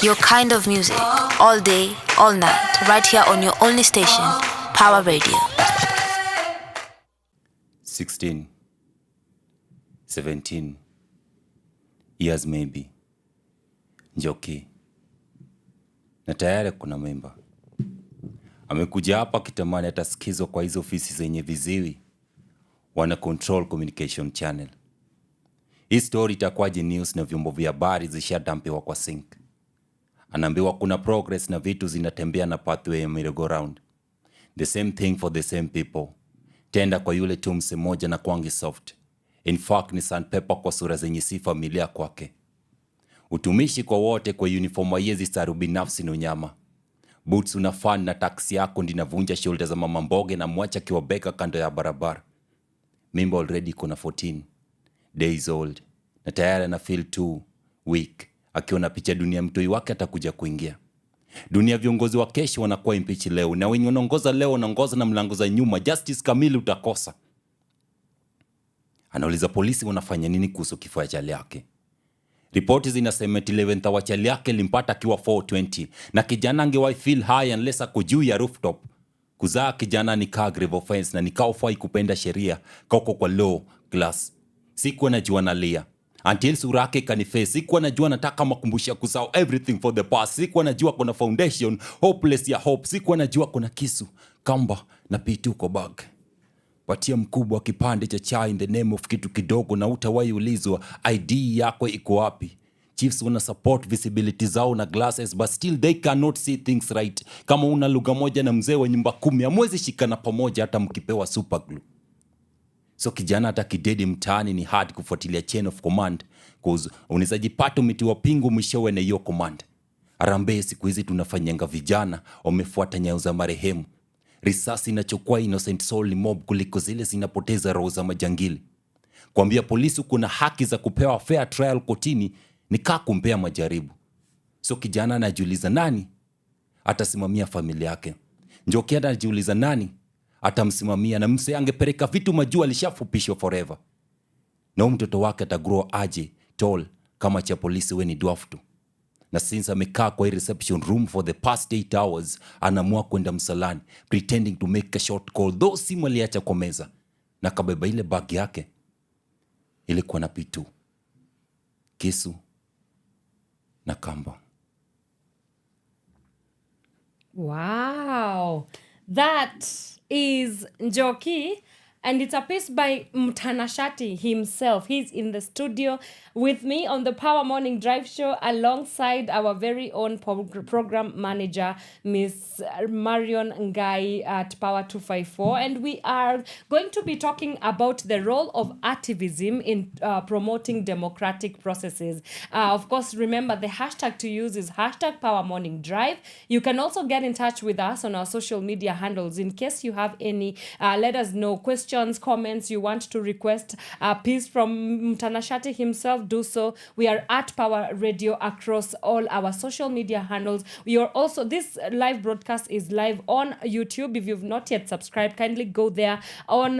Your kind of music, all day, all night, right here on your only station, Pawa Radio. 16, 17 years maybe. Njoki. Na tayari kuna memba. Amekuja hapa kitamani atasikizwa kwa hizo ofisi zenye viziwi. Wana control communication channel. Hii story itakuwaje news na vyombo vya habari zishadampiwa kwa sync. Anaambiwa kuna progress na vitu zinatembea na pathway ya merry-go-round. The same thing for the same people. Tenda kwa yule tu mse moja na kwangi soft. In fact ni sandpaper kwa sura zenye si familia kwake. Utumishi kwa wote kwa uniform wa yezi staru binafsi na unyama. Boots unafan na taksi yako ndinavunja shoulder za mama mboge na mwacha kiwa beka kando ya barabara. Mimba already kuna 14 days old. Na tayari na feel too weak. Akiona picha dunia mtoi wake atakuja kuingia. Dunia viongozi wa kesho wanakuwa impeach leo. Na wenye wanaongoza leo wanaongoza na mlango za nyuma. Justice kamili utakosa. Anauliza polisi wanafanya nini kuhusu kifo ya chali yake. Ripoti zinasema 11th wa chali yake limpata akiwa 420. Na kijana angewahi feel high unless ako juu ya rooftop. Kuzaa kijana ni kaa grave offense na nikao fai kupenda sheria kauko kwa low class. Sikuwa najua nalia. Until sura yake kaniface. Sikuwa najua nataka makumbusha kusahau everything for the past. Sikuwa najua kuna foundation, hopeless ya hope. Sikuwa najua kuna kisu, kamba na pituko bag. Patia mkubwa kipande cha chai in the name of kitu kidogo na utawahi ulizwa ID yako iko wapi. Chiefs wana support visibility zao na glasses but still they cannot see things right. Kama una lugha moja na mzee wa nyumba 10 hamwezi shikana pamoja hata mkipewa super glue. So kijana hata kidedi mtaani ni hard kufuatilia chain of command cause unaweza jipata umetiwa pingu mwishowe na hiyo command. Arambe siku hizi tunafanyanga vijana wamefuata nyayo za marehemu. Risasi inachukua innocent soul ni mob kuliko zile zinapoteza roho za majangili. Kuambia polisi kuna haki za kupewa fair trial kotini ni kaa kumpea majaribu. So kijana anajiuliza nani atasimamia familia yake. Njoki anajiuliza nani atamsimamia na mse angepeleka vitu majua alishafupishwa forever. Na mtoto wake atagrow aje tall kama cha polisi we ni dwarf tu. Na since amekaa kwa reception room for the past 8 hours anaamua kwenda msalani pretending to make a short call though simu aliacha kwa meza na kabeba ile bag yake ilikuwa na pitu, kisu na kamba. Wow, that is Njoki, and it's a piece by Mtanashati himself. He's in the studio with me on the Pawa Morning Drive show alongside our very own program manager, Miss Marion Ngayi at Power 254. And we are going to be talking about the role of artivism in promoting democratic processes. Of course, remember the hashtag to use is hashtag Power Morning Drive. You can also get in touch with us on our social media handles in case you have any, let us know, questions, comments, you want to request a piece from Mtanashati himself, do so. We are at Power Radio across all our social media handles. We are also, this live broadcast is live on YouTube. If you've not yet subscribed, kindly go there on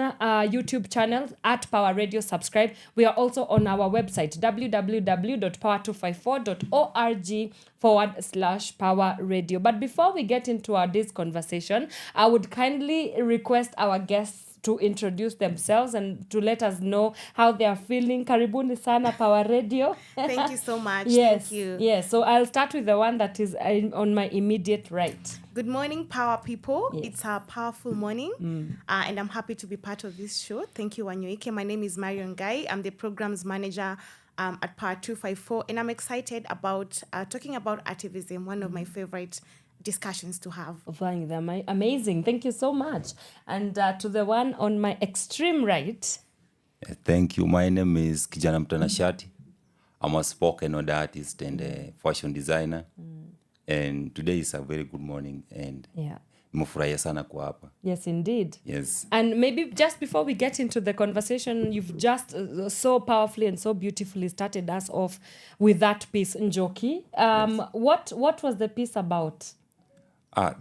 YouTube channel at Power Radio, subscribe. We are also on our website, www.power254.org/Power Radio. But before we get into our day's conversation, I would kindly request our guests to introduce themselves and to let us know how they are feeling. Karibuni sana Power Radio. Thank you so much. Yes, Thank you. yes. So I'll start with the one that is on my immediate right. Good morning, Power people. Yes. It's a powerful morning, and I'm happy to be part of this show. Thank you, Wanyoike. My name is Marion Ngayi. I'm the programs manager at Power 254, and I'm excited about talking about artivism, one of my favorite discussions to have. Fine, they're amazing. Thank you so much. And to the one on my extreme right. Thank you. My name is Kijana Mtanashati. I'm a spoken word artist and a fashion designer. And today is a very good morning and nimefurahia sana kwa hapa. Yes, indeed. Yes. And maybe just before we get into the conversation, you've just so powerfully and so beautifully started us off with that piece, Njoki. Yes. What was the piece about?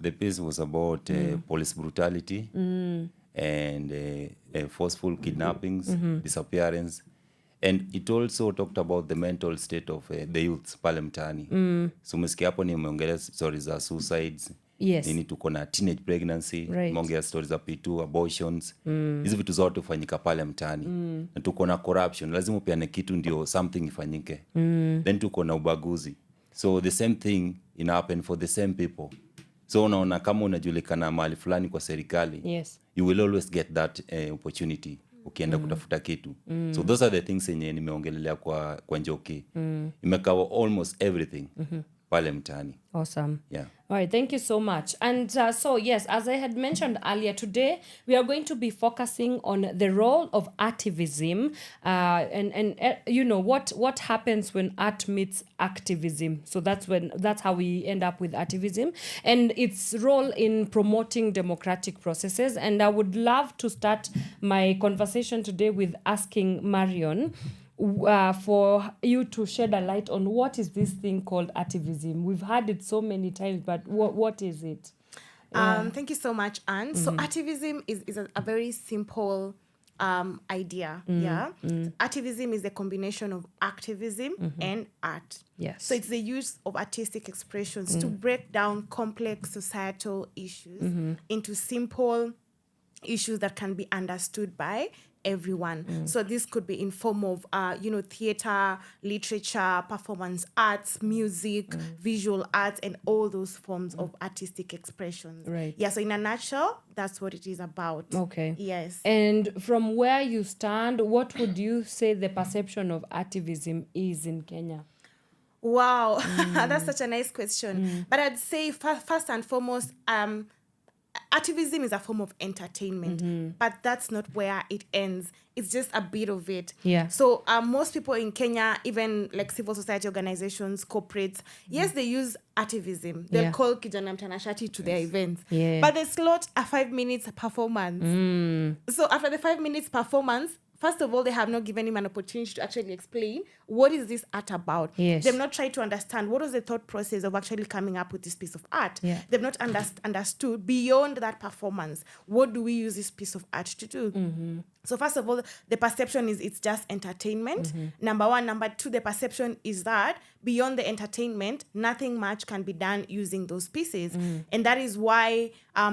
The piece was about police brutality and forceful kidnappings, disappearance, And it also talked about the mental state of the youths pale mtaani. So umesikia hapo nimeongelea stories za suicides. Yes. Nini tuko na teenage pregnancy, Right. nimeongea stories za P2, abortions. Hizi vitu zote hufanyika pale mtaani. Na tuko na corruption, lazima upeane kitu ndio something ifanyike. Then tuko na ubaguzi. So the same thing ina happen for the same people. So unaona kama unajulikana mahali fulani kwa serikali, Yes. you will always get that opportunity ukienda kutafuta kitu. So those are the things yenye nimeongelelea kwa Njoki. Imecover almost everything pale mtaani. Awesome. Yeah. All right, thank you so much. And so, yes, as I had mentioned earlier, today we are going to be focusing on the role of artivism and you know, what happens when art meets activism. So that's how we end up with artivism and its role in promoting democratic processes. And I would love to start my conversation today with asking Marion, for you to shed a light on what is this thing called artivism. We've heard it so many times, but what is it? Thank you so much, Anne. So artivism is a very simple idea. Yeah. Artivism is a combination of activism and art. Yes. So it's the use of artistic expressions to break down complex societal issues into simple issues that can be understood by everyone. So this could be in form of, theater, literature, performance arts, music, visual arts, and all those forms of artistic expressions. Right. Yeah, so in a nutshell, that's what it is about. Okay. Yes. And from where you stand, what would you say the perception of artivism is in Kenya? Wow, that's such a nice question. But I'd say first and foremost, artivism is a form of entertainment, but that's not where it ends. It's just a bit of it. Yeah. So most people in Kenya, even like civil society organizations, corporates, yes, they use artivism. They'll call Kijana Mtanashati to their events. Yeah. But they slot a 5 minutes performance. So after the 5 minutes performance, first of all, they have not given him an opportunity to actually explain what is this art about. Yes. They've not tried to understand what was the thought process of actually coming up with this piece of art. Yeah. They've not understood beyond that performance, what do we use this piece of art to do? So first of all, the perception is it's just entertainment. Number one. Number two, the perception is that beyond the entertainment, nothing much can be done using those pieces. And that is why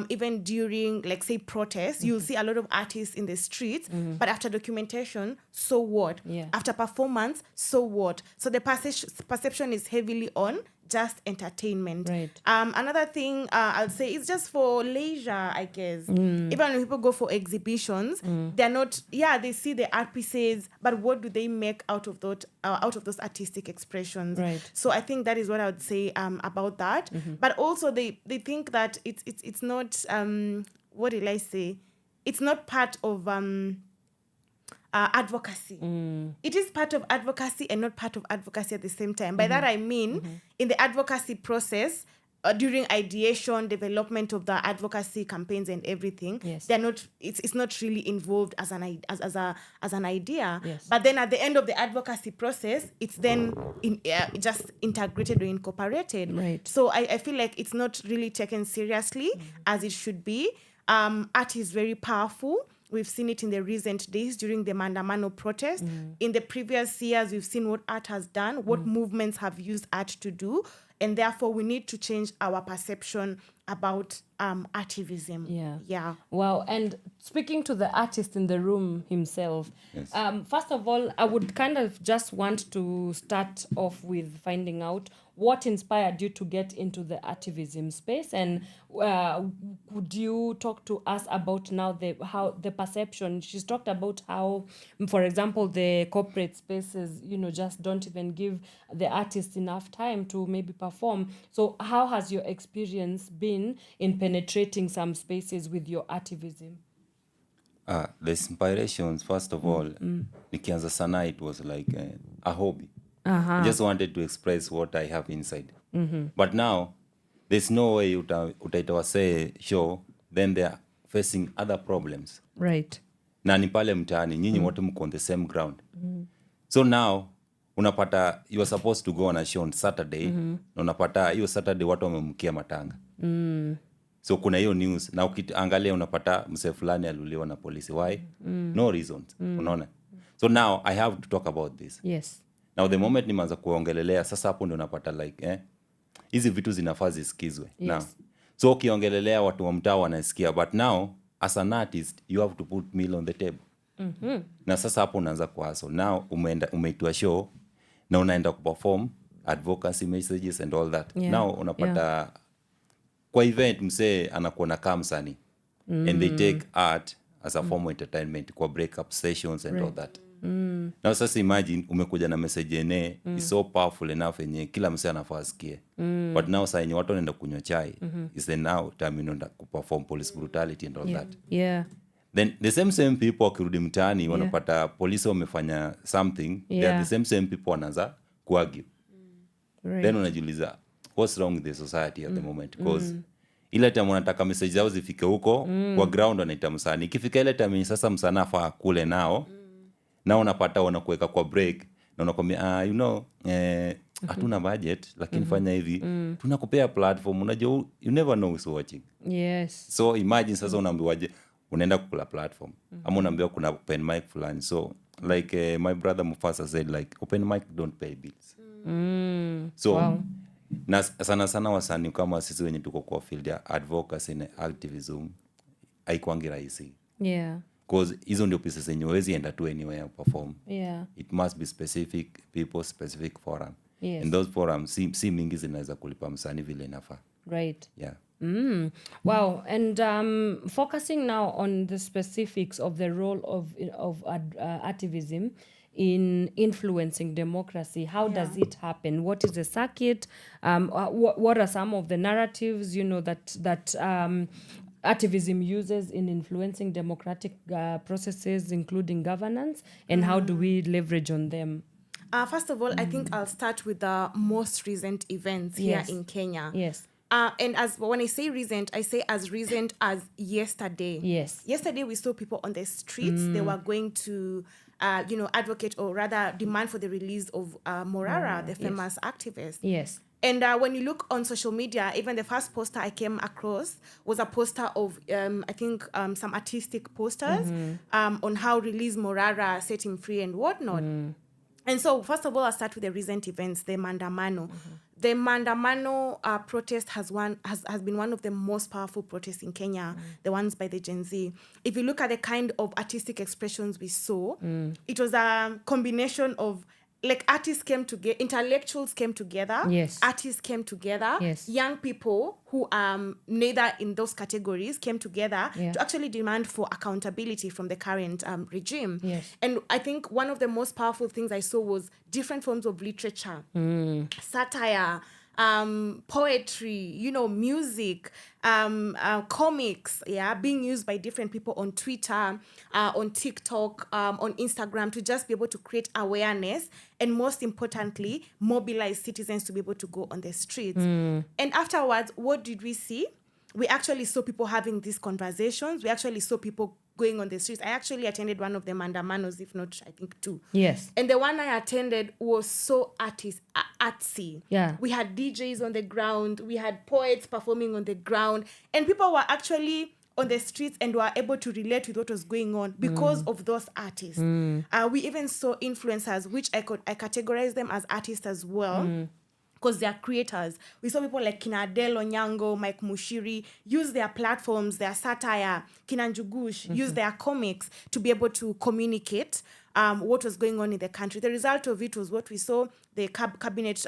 even during, like, say, protests, you'll see a lot of artists in the streets, but after documentation, so what? Yeah. After performance, so what? So the perception is heavily on just entertainment. Right. Another thing I'll say is just for leisure, I guess. Even when people go for exhibitions, they're not, they see the art pieces, but what do they make out of those artistic expressions? Right. So I think that is what I would say about that. But also they think that it's not, what did I say? It's not part of advocacy. It is part of advocacy and not part of advocacy at the same time. By that I mean, in the advocacy process, during ideation, development of the advocacy campaigns and everything, Yes. they're not. It's not really involved as an idea. Yes. But then at the end of the advocacy process, it's then just integrated or incorporated. Right. So I feel like it's not really taken seriously as it should be. Art is very powerful. We've seen it in the recent days during the Mandamano protest. In the previous years, we've seen what art has done, what movements have used art to do, and therefore we need to change our perception about artivism. Yeah. Wow. And speaking to the artist in the room himself, Yes. first of all, I would kind of just want to start off with finding out what inspired you to get into the artivism space, and could you talk to us about now how the perception? She's talked about how, for example, the corporate spaces, just don't even give the artists enough time to maybe perform. So how has your experience been in penetrating some spaces with your artivism? The inspirations, first of all, nikianza sana, it was like a hobby. I just wanted to express what I have inside. But now, there's no way utaita say show, then they're facing other problems. Right. Na ni pale mtaani, nyinyi wote mko on the same ground. So now, unapata, you are supposed to go on a show on Saturday, na unapata, hiyo Saturday watu wamemkia matanga. So kuna hiyo news, na ukiangalia unapata mse fulani aliuliwa na polisi. Why? No reasons. Unaona? So now I have to talk about this. Yes. Now the moment nimeanza kuongelelea, sasa hapo ndio napata like hizi vitu zinafaa zisikizwe. Yes. Now so ukiongelelea watu wa mtaa wanasikia, but now as an artist you have to put meal on the table. Na sasa hapo unaanza kuhustle. Now umeitwa show na unaenda kuperform advocacy messages and all that. Yeah. Now unapata kwa event msee anakuona kama msanii and they take art as a form of entertainment kwa break up sessions and all that. Now sasa imagine umekuja na message yenye is so powerful enough yenye kila msee anafaa asikie. But now sasa yenye watu wanaenda kunywa chai is the now time unaenda kuperform police brutality and all that. Yeah. Then the same people wakirudi mtaani wanapata polisi wamefanya something, they are the same people wanaanza kuargue. Right. Then unajiuliza what's wrong with the society at the moment, because ile time wanataka message zao zifike huko kwa ground wanaita msanii. Ikifika ile time sasa msanii afaa kule nao na unapata wanakuweka kwa break na unakwambia hatuna budget lakini fanya hivi, tunakupea platform. Unajua you never know who's watching. Yes. So imagine sasa unaambiwaje unaenda kukula platform ama unaambiwa kuna open mic fulani. So like my brother Mufasa said, like open mic don't pay bills. So na sana wasanii kama sisi wenye tuko kwa field ya advocacy na activism haikuangi rahisi. Yeah. Because hizo ndio pieces zenye huwezi enda tu anywhere perform. Yeah. It must be specific people, specific forum. Yes. And those forums si mingi zinaweza kulipa msanii vile inafaa. Right. Yeah. Wow. And focusing now on the specifics of the role of artivism in influencing democracy, how does it happen? What is the circuit? What are some of the narratives, that activism uses in influencing democratic processes, including governance, and how do we leverage on them? First of all, I think I'll start with the most recent events here in Kenya. Yes. And when I say recent, I say as recent as yesterday. Yes. Yesterday, we saw people on the streets. They were going to, advocate or rather demand for the release of Morara, the famous activist. Yes. And when you look on social media, even the first poster I came across was a poster of, some artistic posters on how release Morara, set him free and whatnot. And so, first of all, I'll start with the recent events, the Maandamano. The Maandamano protest has been one of the most powerful protests in Kenya, the ones by the Gen Z. If you look at the kind of artistic expressions we saw, it was a combination of like artists came together, intellectuals came together, yes, artists came together, yes, young people who neither in those categories came together yeah, to actually demand for accountability from the current regime. Yes. And I think one of the most powerful things I saw was different forms of literature, satire, poetry, music, comics, being used by different people on Twitter, on TikTok, on Instagram, to just be able to create awareness and, most importantly, mobilize citizens to be able to go on the streets. And afterwards, what did we see? We actually saw people having these conversations. We actually saw people going on the streets. I actually attended one of the Mandamanos, if not, I think, two. Yes. And the one I attended was so artsy. Yeah. We had DJs on the ground. We had poets performing on the ground. And people were actually on the streets and were able to relate with what was going on because of those artists. We even saw influencers, which I categorize them as artists as well. Because they are creators. We saw people like Kina Adele Onyango, Mike Munyiri use their platforms, their satire, Kina Njugush, use their comics to be able to communicate what was going on in the country. The result of it was what we saw, the cabinet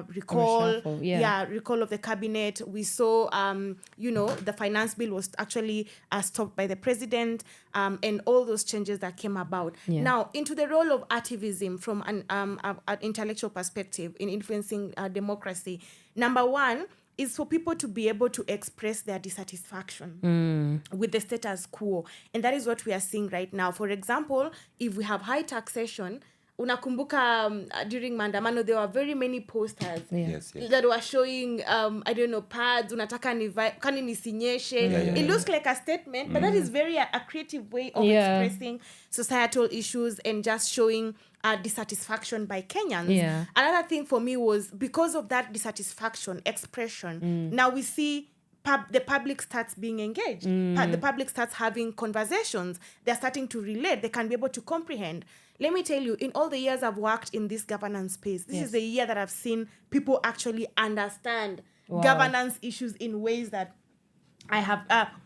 recall. Recall of the cabinet. We saw, the finance bill was actually stopped by the president, and all those changes that came about. Yeah. Now, into the role of artivism from an intellectual perspective in influencing democracy. Number one is for people to be able to express their dissatisfaction with the status quo. And that is what we are seeing right now. For example, if we have high taxation, unakumbuka during Maandamano, there were very many posters Yes. that were showing, pads, unataka kani nisinyeshe. It looks like a statement, but that is very a creative way of expressing societal issues and just showing dissatisfaction by Kenyans. Yeah. Another thing for me was because of that dissatisfaction expression, now we see the public starts being engaged. The public starts having conversations. They're starting to relate. They can be able to comprehend. let me tell you, in all the years I've worked in this governance space, this is the year that I've seen people actually understand governance issues in ways that I have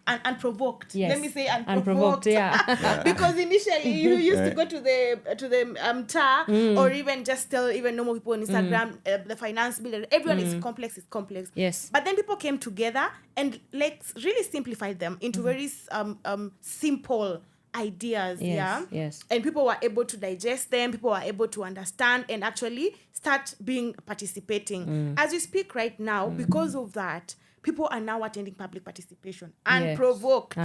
unprovoked. Yes. Let me say unprovoked. Because initially you used to go to the TAR or even just tell even normal people on Instagram the finance bill. Everyone is complex. Yes. But then people came together and let's really simplify them into very simple ideas. Yes. And people were able to digest them. People were able to understand and actually start participating. As we speak right now, because of that, people are now attending public participation unprovoked.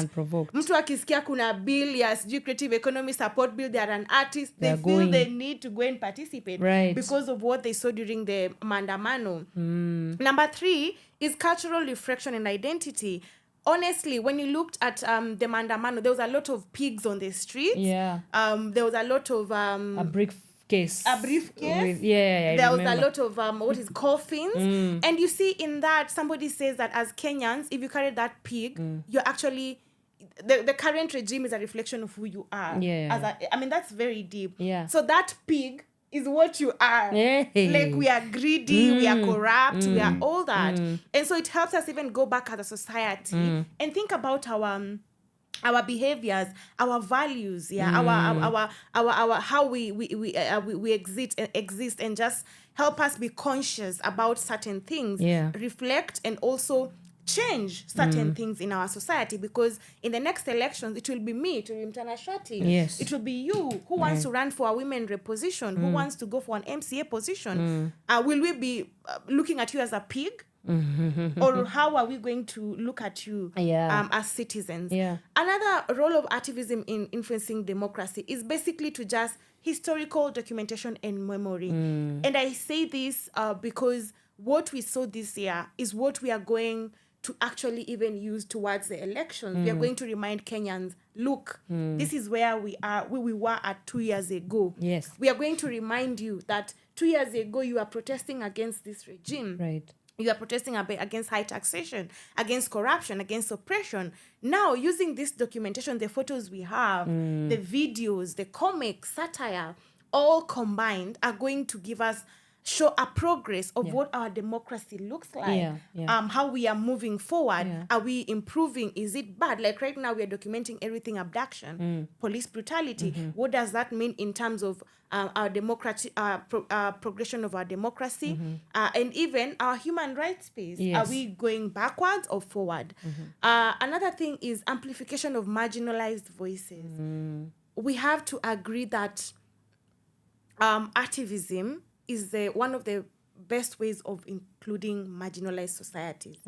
Mtu akisikia kuna bill ya creative economy support bill, they are an artist, they feel the need to go and participate because of what they saw during the maandamano. Number 3 is cultural reflection and identity. Honestly, when you looked at the maandamano, there was a lot of pigs on the streets. There was a lot of a briefcase. There was a lot of coffins. And you see in that, somebody says that as Kenyans, if you carry that pig, you're actually... The current regime is a reflection of who you are. I mean, that's very deep. So that pig is what you are. Like, we are greedy, we are corrupt, we are all that. And so it helps us even go back as a society and think about our behaviors, our values, our how we exist, and just help us be conscious about certain things, reflect, and also change certain things in our society. Because in the next elections, it will be me, it will be Mtanashati, it will be you who wants to run for a women rep position, who wants to go for an MCA position. Will we be looking at you as a pig? Or how are we going to look at you as citizens? Another role of artivism in influencing democracy is basically to just historical documentation and memory. And I say this because what we saw this year is what we are going to actually even use towards the elections. We are going to remind Kenyans, look, this is where we are, where we were at 2 years ago. We are going to remind you that 2 years ago you are protesting against this regime. You are protesting against high taxation, against corruption, against oppression. Now, using this documentation, the photos we have, the videos, the comics, satire, all combined are going to give us, show a progress of what our democracy looks like, how we are moving forward. Are we improving? Is it bad? Like right now, we are documenting everything: abduction, police brutality. What does that mean in terms of our democracy, progression of our democracy, and even our human rights space? Are we going backwards or forward? Another thing is amplification of marginalized voices. We have to agree that artivism is one of the best ways of including marginalized societies.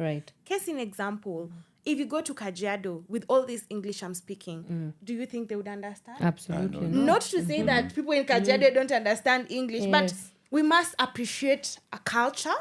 Case in example, if you go to Kajiado with all this English I'm speaking, do you think they would understand? Absolutely Not to say that people in Kajiado don't understand English, but we must appreciate a culture.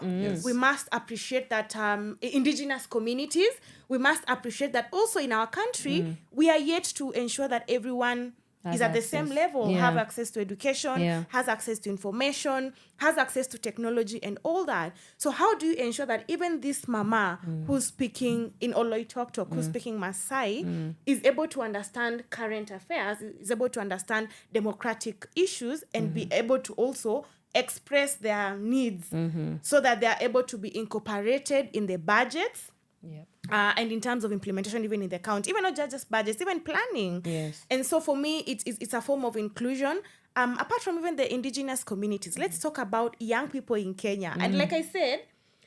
We must appreciate that indigenous communities. We must appreciate that also in our country, we are yet to ensure that everyone is at the same level, have access to education, has access to information, has access to technology and all that. So how do you ensure that even this mama who's speaking in Oloitoktok, who's speaking Maasai, is able to understand current affairs, is able to understand democratic issues, and be able to also express their needs so that they are able to be incorporated in the budgets, and in terms of implementation, even in the county, even not just budgets, even planning. And so for me, it's a form of inclusion. Apart from even the indigenous communities, let's talk about young people in Kenya. And like I said,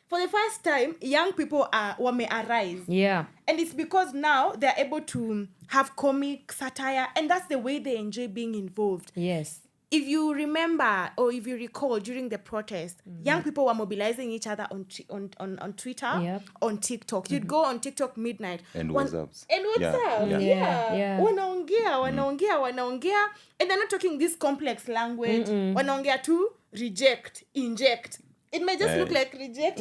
for the first time, young people may arise. And it's because now they're able to have comic, satire, and that's the way they enjoy being involved. If you remember or if you recall during the protest, young people were mobilizing each other on Twitter, on TikTok. You'd go on TikTok midnight. And WhatsApp. Wanaongea. And they're not talking this complex language. Wanaongea to reject, inject. It may just look like reject,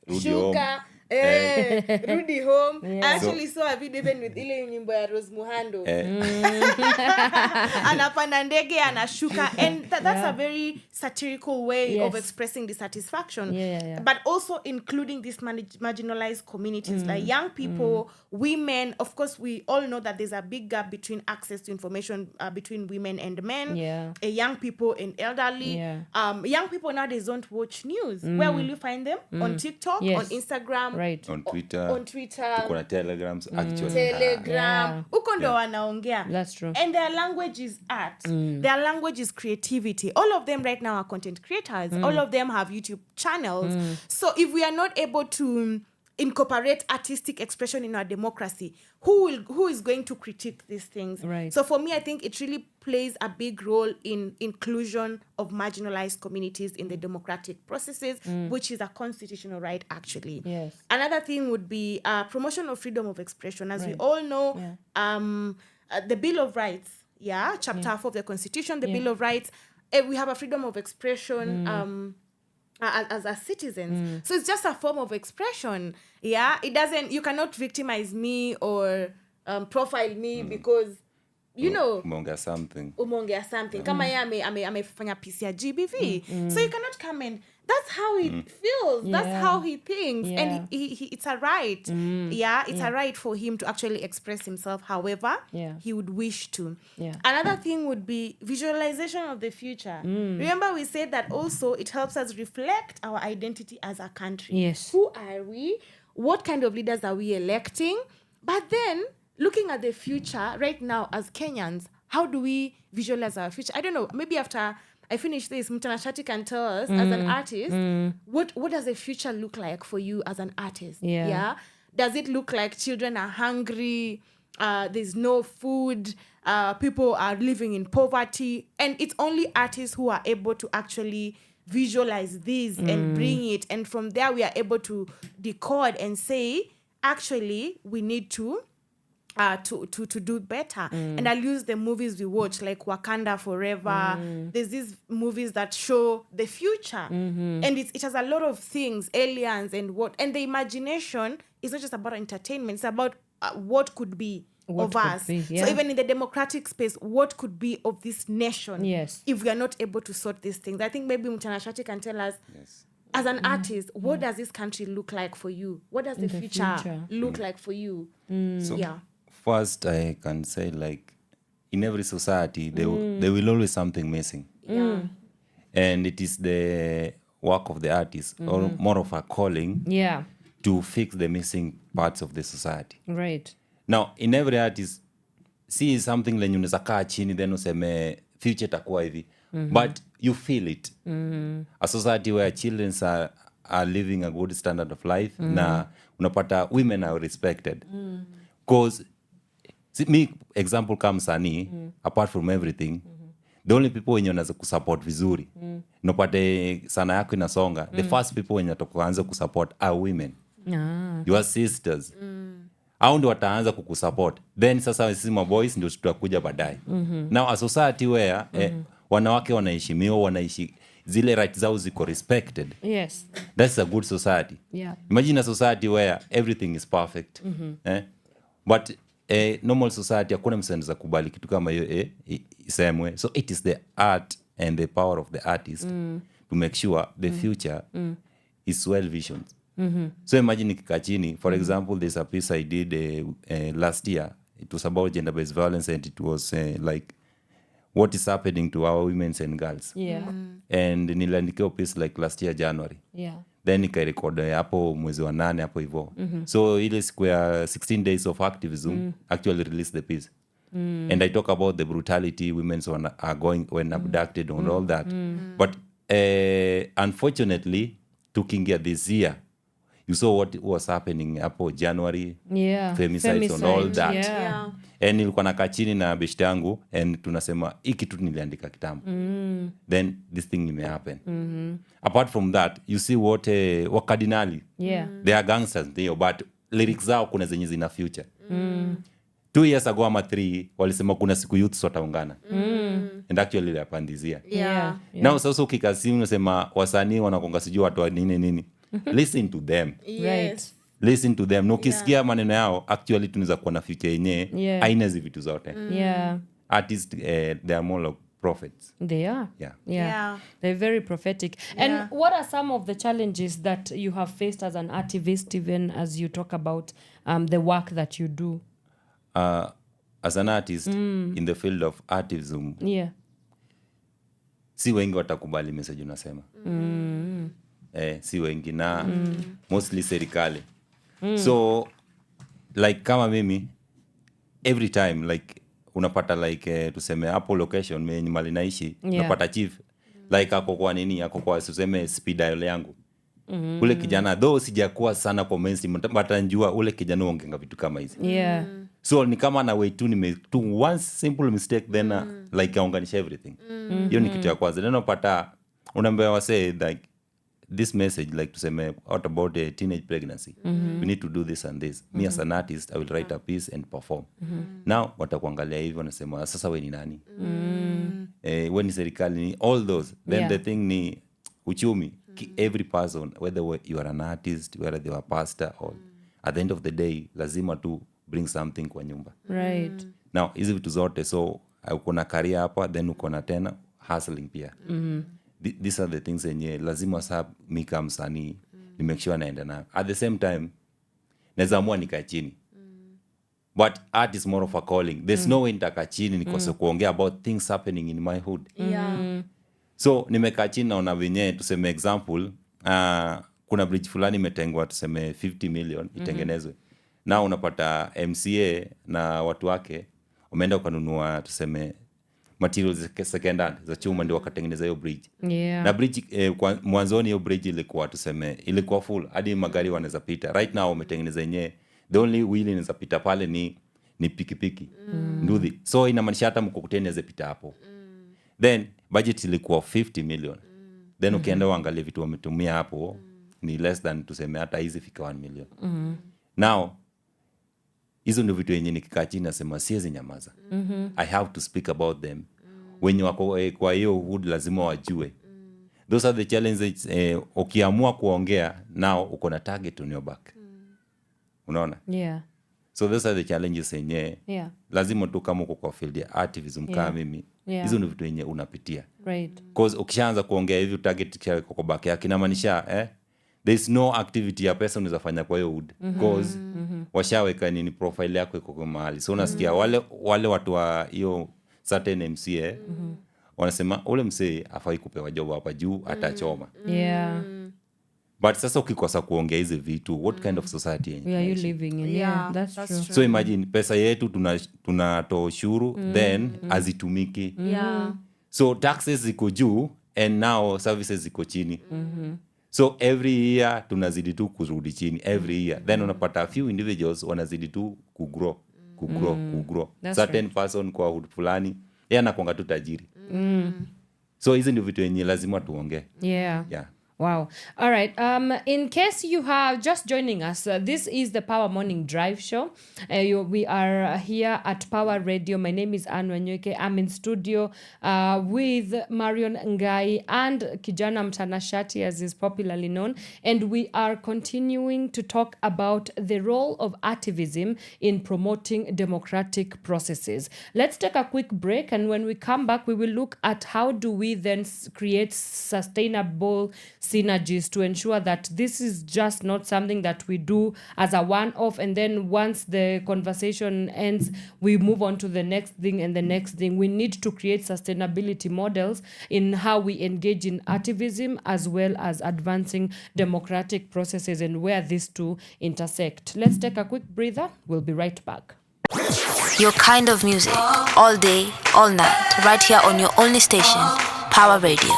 Shuka. Rudi home. I actually saw a video even with ile nyimbo ya Rose Muhando. Anapanda ndege anashuka, and that's a very satirical way of expressing dissatisfaction. But also including these marginalized communities like young people, women. Of course, we all know that there's a big gap between access to information between women and men. Young people and elderly. Young people nowadays don't watch news. Where will you find them? On TikTok, on Instagram, on Twitter. Tuko na Telegrams, actually. Telegram. Uko ndo wanaongea. That's true. And their language is art. Their language is creativity. All of them right now are content creators. All of them have YouTube channels. So if we are not able to incorporate artistic expression in our democracy, who is going to critique these things? So for me, I think it really plays a big role in inclusion of marginalized communities in the democratic processes, which is a constitutional right, actually. Another thing would be promotion of freedom of expression. As we all know, the Bill of Rights, chapter 4 of the Constitution, the Bill of Rights, we have a freedom of expression as citizens. So it's just a form of expression. It doesn't, you cannot victimize me or profile me because you know umeongea something kama yeye amefanya piece ya GBV. So you cannot come and that's how he feels, that's how he thinks, and he it's a right. It's a right for him to actually express himself however he would wish to. Another thing would be visualization of the future. Remember we said that also it helps us reflect our identity as a country. Who are we? What kind of leaders are we electing? But then looking at the future right now as Kenyans, how do we visualize our future? I don't know, maybe after I finish this, Mtanashati can tell us as an artist, what does the future look like for you as an artist? Does it look like children are hungry, there's no food, people are living in poverty, and it's only artists who are able to actually visualize this and bring it, and from there we are able to decode and say, actually we need to do better. And I'll use the movies we watch like Wakanda Forever. There's these movies that show the future, and it has a lot of things, aliens and the imagination is not just about entertainment, it's about what could be of us. So even in the democratic space, what could be of this nation if we are not able to sort these things? I think maybe Mtanashati can tell us, as an artist, what does this country look like for you? What does the future look like for you? First, I can say, like, in every society, there will always something missing. And it is the work of the artist, or more of a calling, to fix the missing parts of the society. Now, in every artist, see something lenye unaweza kaa chini, then useme, future takuwa hivi. But you feel it. A society where children are living a good standard of life, na unapata women are respected. Because me example kama msanii, apart from everything, the only people wenye wanaweza kusupport vizuri, unapate sana yako inasonga, the first people wenye watakuanza kusupport are women. Your sisters. Hao ndio wataanza kukusupport. Then sasa sisi boys ndio tutakuja baadaye. Now a society where wanawake wanaheshimiwa, wanaishi zile rights zao ziko respected. That's a good society. Imagine a society where everything is perfect. But normal society hakuna mtu anaweza kubali kitu kama hiyo isemwe. So it is the art and the power of the artist to make sure the future is well visioned. So imagine nikikaa chini, for example, there's a piece I did last year. It was about gender-based violence, and it was like what is happening to our women and girls. And niliandikia piece like last year January. Then nikairecord hapo mwezi wa 8 hapo hivyo. So ile siku ya 16 days of activism actually released the piece. And I talk about the brutality women are going when abducted and all that. But unfortunately, tukiingia this year, you saw what was happening hapo January, femicides and all that. And nilikuwa nakaa chini na beshte yangu and tunasema hiki kitu niliandika kitambo. Then this thing may happen. Apart from that, you see what wakadinali. They are gangsters, but lyrics zao kuna zenye zina future. 2 years ago ama 3 walisema kuna siku youths wataungana. And actually they apandizia. Now sasa ukikasimu unasema wasanii wanakonga sijui watu wa nini. Listen to them. listen to them. Na ukisikia maneno yao, actually tunaweza kuwa na future yenye haina hizi vitu zote. Artists, they are more like prophets. They are. Yeah. They're very prophetic. And what are some of the challenges that you have faced as an artivist, even as you talk about the work that you do? As an artist in the field of artivism, si wengi watakubali message unasema. Si wengi na mostly serikali. So like kama mimi, every time like unapata like tuseme hapo location mwenye mali naishi, unapata chief like ako kwa nini, ako kwa tuseme speed dial yangu. Ule kijana though sijakuwa sana kwa mainstream, but anjua ule kijana ongenga vitu kama hizi. So ni kama na way tu tu one simple mistake then like aunganisha everything. Hiyo ni kitu ya kwanza. Then unapata unaambia wase like this message like tuseme out about a teenage pregnancy. We need to do this and this. Me as an artist, I will write a piece and perform. Now watakuangalia hivyo wanasema sasa wewe ni nani? Wewe ni serikali ni all those. Then the thing ni uchumi. Every person, whether you are an artist, whether you are a pastor, or at the end of the day lazima tu bring something kwa nyumba. Right. Now hizi vitu zote, so uko na career hapa, then uko na tena hustling pia. These are the things yenye lazima sasa mimi kama msanii ni make sure naenda na at the same time naweza amua nikaa chini. But art is more of a calling. There's no way nitakaa chini nikose kuongea about things happening in my hood. So nimekaa chini naona venye tuseme example kuna bridge fulani imetengwa tuseme 50 million itengenezwe. Na unapata MCA na watu wake wameenda kununua tuseme materials second hand za chuma ndio wakatengeneza hiyo bridge. Na bridge mwanzoni hiyo bridge ilikuwa tuseme ilikuwa full hadi magari wanaweza pita. Right now wametengeneza yenyewe the only wheel inaweza pita pale ni pikipiki. Nduthi. So inamaanisha hata mkokoteni inaweza pita hapo. Then budget ilikuwa 50 million. Then ukienda uangalie vitu wametumia hapo ni less than tuseme hata hizi fika 1 million. Now hizo ndio vitu yenye nikikaa chini nasema siwezi nyamaza. I have to speak about them. Wenye wako kwa hiyo hood lazima wajue. Those are the challenges. Ukiamua kuongea now uko na target on your back. Unaona? So those are the challenges yenye lazima tu kama uko kwa field ya artivism kama mimi. Hizo ndio vitu yenye unapitia. Right. Because ukishaanza kuongea hivi target kwa back yake inamaanisha there's no activity ya pesa unaweza fanya kwa hiyo hood because washaweka nini profile yako iko mahali. So unasikia wale watu wa hiyo certain MCA wanasema ule msee afai kupewa job hapa juu atachoma. But sasa ukikosa kuongea hizi vitu what kind of society are you living in? That's true. So imagine pesa yetu tunatoa ushuru then azitumiki. So taxes ziko juu and now services ziko chini. So every year tunazidi tu kurudi chini every year. Then unapata a few individuals wanazidi tu kugrow. Certain person kwa hood fulani yeye anakuanga tu tajiri. So hizi ndio vitu yenye lazima tuongee. Wow. All right. In case you are just joining us, this is the Pawa Morning Drive show. We are here at Power Radio. My name is Wanyoike. I'm in studio with Marion, Ngayi, and Kijana Mtanashati, as is popularly known. And we are continuing to talk about the role of artivism in promoting democratic processes. Let's take a quick break. And when we come back, we will look at how do we then create sustainable synergies to ensure that this is just not something that we do as a one-off and then once the conversation ends we move on to the next thing and the next thing. We need to create sustainability models in how we engage in artivism as well as advancing democratic processes and where these two intersect. Let's take a quick breather. We'll be right back. Your kind of music, all day, all night, right here on your only station, Power Radio.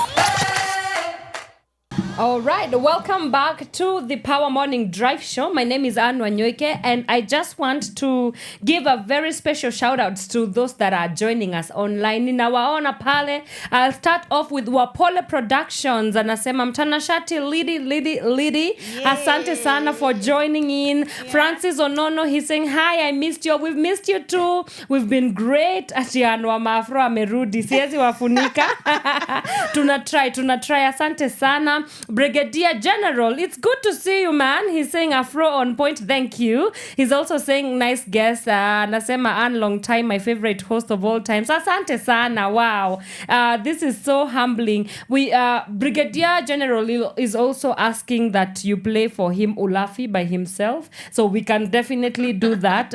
All right, welcome back to the Power Morning Drive show. My name is Wanyoike, and I just want to give a very special shout out to those that are joining us online. Ninawaona pale. I'll start off with Wapole Productions. Anasema Mtanashati, Lidi. Asante sana for joining in. Francis Onono, he's saying, hi, I missed you. We've missed you too. We've been great. Atianwa Mafro amerudi. Siezi wafunika. Tunatry. Asante sana. Brigadier General. It's good to see you, man. He's saying Afro on point. Thank you. He's also saying nice guest. Nasema Ann, long time, my favorite host of all times. Asante sana. Wow. This is so humbling. Brigadier General is also asking that you play for him Ulafi by himself. So we can definitely do that.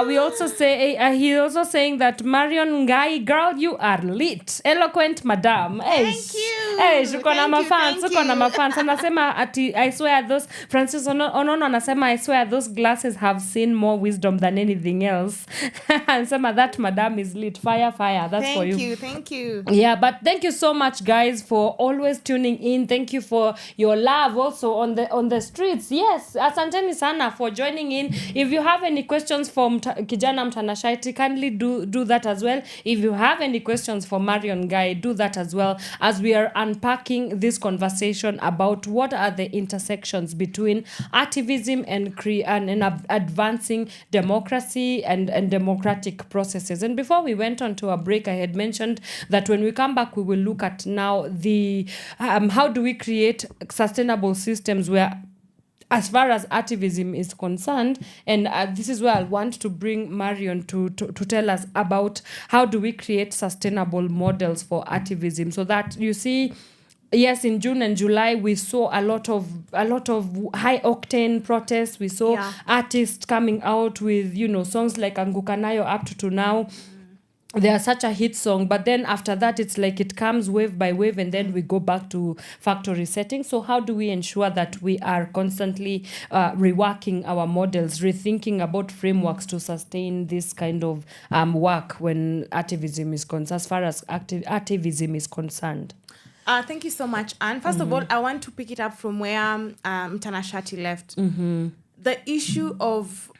We also say, he's also saying that Marion Ngayi, girl, you are lit. Eloquent madam. Thank you. Hey, uko na Thank mafans. Anasema ati, I swear those, Francis Onono anasema, I swear those glasses have seen more wisdom than anything else. Anasema that madam is lit. Fire. That's for you. Thank you. Yeah, but thank you so much, guys, for always tuning in. Thank you for your love also on the streets. Yes, asanteni sana for joining in. If you have any questions for Kijana Mtanashati, kindly do that as well. If you have any questions for Marion Ngayi, do that as well, as we are unpacking this conversation about what are the intersections between artivism and advancing democracy and democratic processes. And before we went on to a break, I had mentioned that when we come back, we will look at now the how do we create sustainable systems where, as far as artivism is concerned, and this is where I want to bring Marion to tell us about how do we create sustainable models for artivism, so that you see, yes, in June and July we saw a lot of high octane protests. We saw artists coming out with songs like Angukanayo up to now. They are such a hit song, but then after that it's like it comes wave by wave and then we go back to factory settings. So how do we ensure that we are constantly reworking our models, rethinking about frameworks to sustain this kind of work when artivism is concerned, as far as artivism is concerned? Thank you so much, Anne. First of all, I want to pick it up from where Mtanashati left. The issue of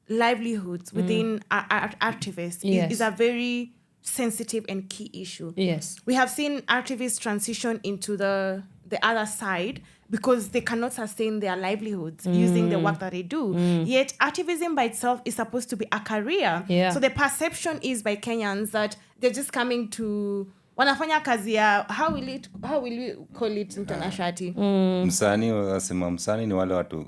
livelihoods within artivists is a very sensitive and key issue. Yes. We have seen artivists transition into the other side because they cannot sustain their livelihoods using the work that they do. Yet artivism by itself is supposed to be a career. Yeah. So the perception is by Kenyans that they're just coming to wanafanya kazi ya, how will we call it, Mtanashati? Msanii ni wale watu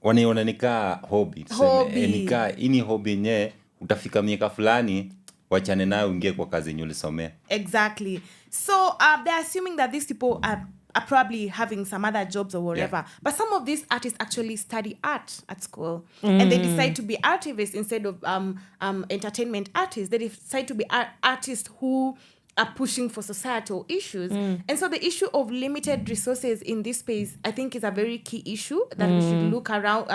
wanaona nikaa hobby. Nikaa ini hobby nye utafika miaka fulani wachane nayo uingie kwa kazi yenye ulisomea. Exactly. So they're assuming that these people are probably having some other jobs or whatever. Yeah. But some of these artists actually study art at school. And they decide to be artivists instead of entertainment artists. They decide to be artists who are pushing for societal issues. And so the issue of limited resources in this space, I think, is a very key issue that we should look around.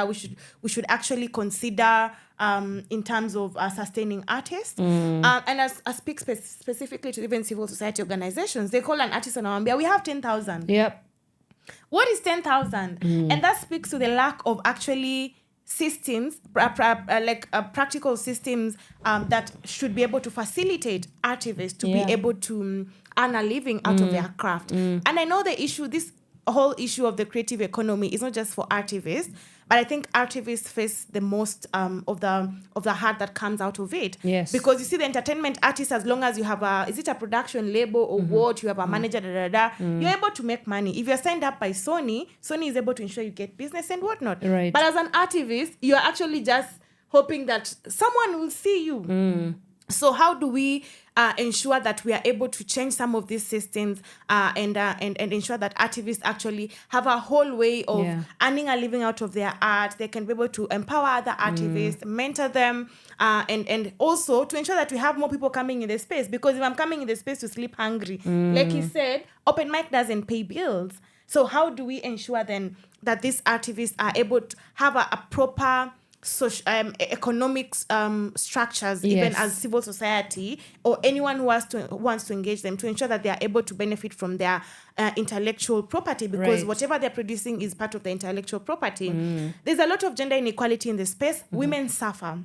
We should actually consider in terms of sustaining artists. And I speak specifically to even civil society organizations. They call an artist and we have 10,000. Yep. What is 10,000? And that speaks to the lack of actually systems, practical systems that should be able to facilitate artivists to be able to earn a living out of their craft. And I know this whole issue of the creative economy is not just for artivists, but I think artivists face the most of the hurt that comes out of it. Yes. Because you see, the entertainment artists, as long as you have is it a production label or what, you have a manager, you're able to make money. If you're signed up by Sony is able to ensure you get business and whatnot. Right. But as an artivist, you're actually just hoping that someone will see you. So how do we ensure that we are able to change some of these systems and ensure that artivists actually have a whole way of earning a living out of their art? They can be able to empower other artivists, mentor them, and also to ensure that we have more people coming in the space. Because if I'm coming in the space to sleep hungry, like he said, open mic doesn't pay bills. So how do we ensure then that these artivists are able to have a proper social, economic structures, even as civil society or anyone who wants to engage them, to ensure that they are able to benefit from their intellectual property, because whatever they're producing is part of the intellectual property. There's a lot of gender inequality in the space. Women suffer.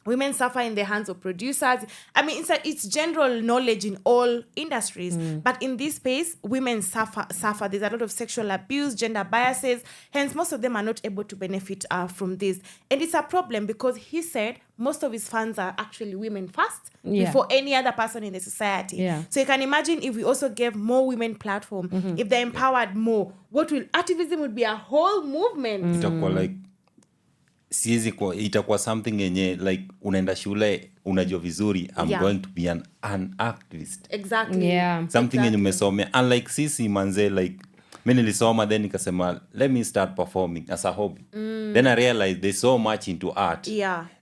Women suffer in the hands of producers. I mean, it's general knowledge in all industries. But in this space, women suffer. There's a lot of sexual abuse, gender biases. Hence, most of them are not able to benefit from this. And it's a problem because he said most of his fans are actually women first before any other person in the society. Yeah. So you can imagine if we also gave more women platform, if they're empowered more, activism would be a whole movement. Itakuwa like itakuwa something yenye like unaenda shule unajua vizuri I'm going to be an activist. Exactly. Yeah. Something yenye umesomea. Unlike sisi manze like mimi nilisoma then nikasema let me start performing as a hobby. Then I realized there's so much into art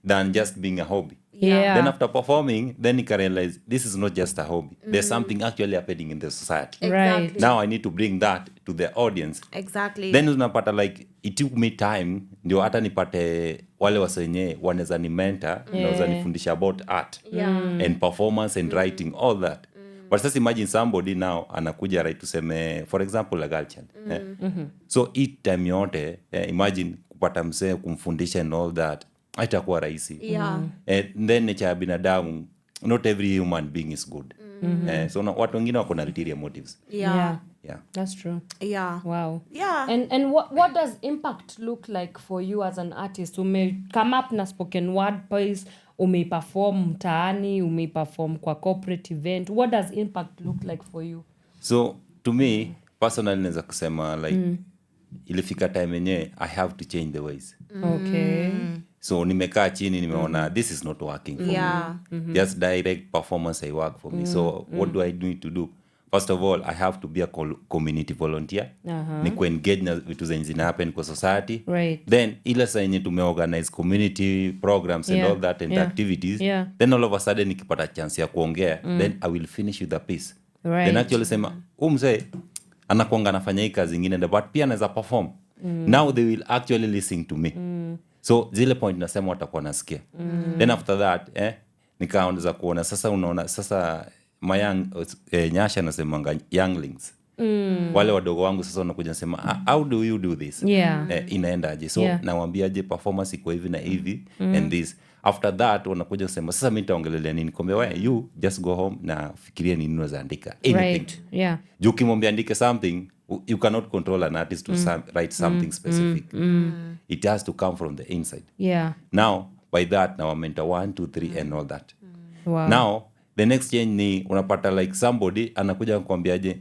than just being a hobby. Yeah. Then after performing, then I realized this is not just a hobby. There's something actually happening in the society. Exactly. Right. Now I need to bring that to the audience. Exactly. Then unapata like it took me time ndio hata nipate wale wasenye wanaweza ni mentor wanaweza nifundisha about art and performance and writing all that. But just imagine somebody now anakuja right tuseme for example a girl child. So each time yote imagine kupata msee kumfundisha and all that haitakuwa rahisi. And then nature ya binadamu, not every human being is good. So watu wengine wako na ulterior motives. Yeah. Yeah. That's true. Yeah. Wow. Yeah. And what does impact look like for you as an artist? Come up na spoken word piece, perform mtaani, perform kwa corporate event. What does impact look like for you? So to me personally naweza kusema like ilifika time yenye I have to change the ways. Okay. So nimekaa chini nimeona this is not working for me. Just direct performance I work for me. So what do I need to do? First of all, I have to be a community volunteer. Ni ku-engage na vitu zenye zina happen kwa society. Right. Then ile saa yenye tumeorganize community programs and all that and activities. Then all of a sudden nikipata chance ya kuongea, then I will finish with a piece. Right. Then actually sema, mzee anakuanga anafanya hii kazi ingine but pia anaweza perform. Now they will actually listen to me. So zile point nasema watakuwa nasikia. Then after that nikaanza kuona sasa unaona sasa Nyasha nasemanga younglings. Wale wadogo wangu sasa wanakuja nasema how do you do this? Inaendaje? So nawaambiaje performance iko hivi na hivi and this. After that wanakuja kusema sasa mimi nitaongelelea nini? Kombe you just go home na fikiria nini unaweza andika. Anything. Right. Yeah. Juu kimwambia andike something, you cannot control an artist to write something specific. It has to come from the inside. Yeah. Now, by that, now I mentor 1, 2, 3 and all that. Wow. Now, the next change ni unapata like somebody anakuja kuambiaje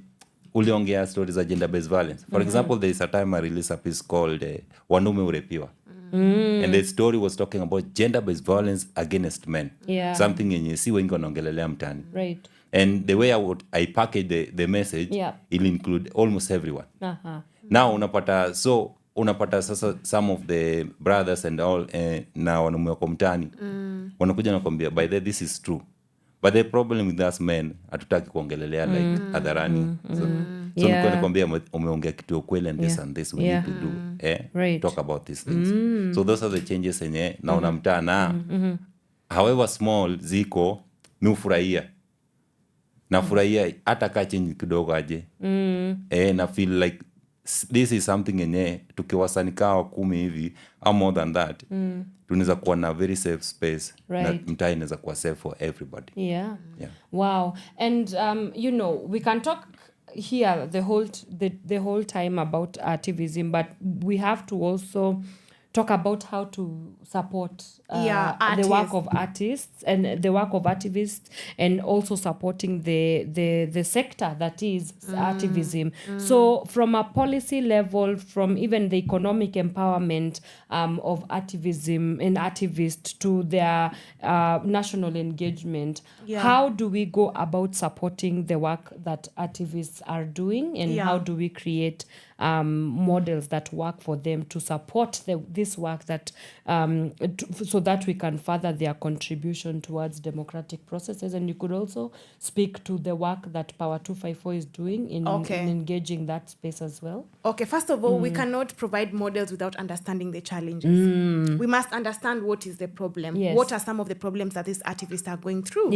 uliongea stories za gender based violence. For example, there is a time I released a piece called Wanaume Urepiwa. And the story was talking about gender based violence against men. Yeah. Something yenye si wengi wanaongelelea mtaani. Right. And the way I package the message, it'll include almost everyone. Now unapata sasa some of the brothers and all na wanaume wako mtaani wanakuja nakwambia by the this is true. But the problem with us men hatutaki kuongelelea like hadharani. So niko nakwambia umeongea kitu ukweli and this and this we need to do. Talk about these things. So those are the changes yenye naona mtaana. However small ziko nufurahia. Nafurahia hata ka change kidogo aje. Na feel like this is something yenye tukiwasanika 10 hivi or more than that. Tunaweza kuwa na very safe space. Na mtaa inaweza kuwa safe for everybody. Yeah. Wow. And we can talk here the whole time about artivism, but we have to also talk about how to support the work of artists and the work of activists, and also supporting the sector that is artivism. So from a policy level, from even the economic empowerment of activism and activists to their national engagement, how do we go about supporting the work that activists are doing, and how do we create models that work for them to support this work that so that we can further their contribution towards democratic processes? And you could also speak to the work that Power 254 is doing in engaging that space as well. Okay, first of all, we cannot provide models without understanding the challenges. We must understand what is the problem. What are some of the problems that these activists are going through?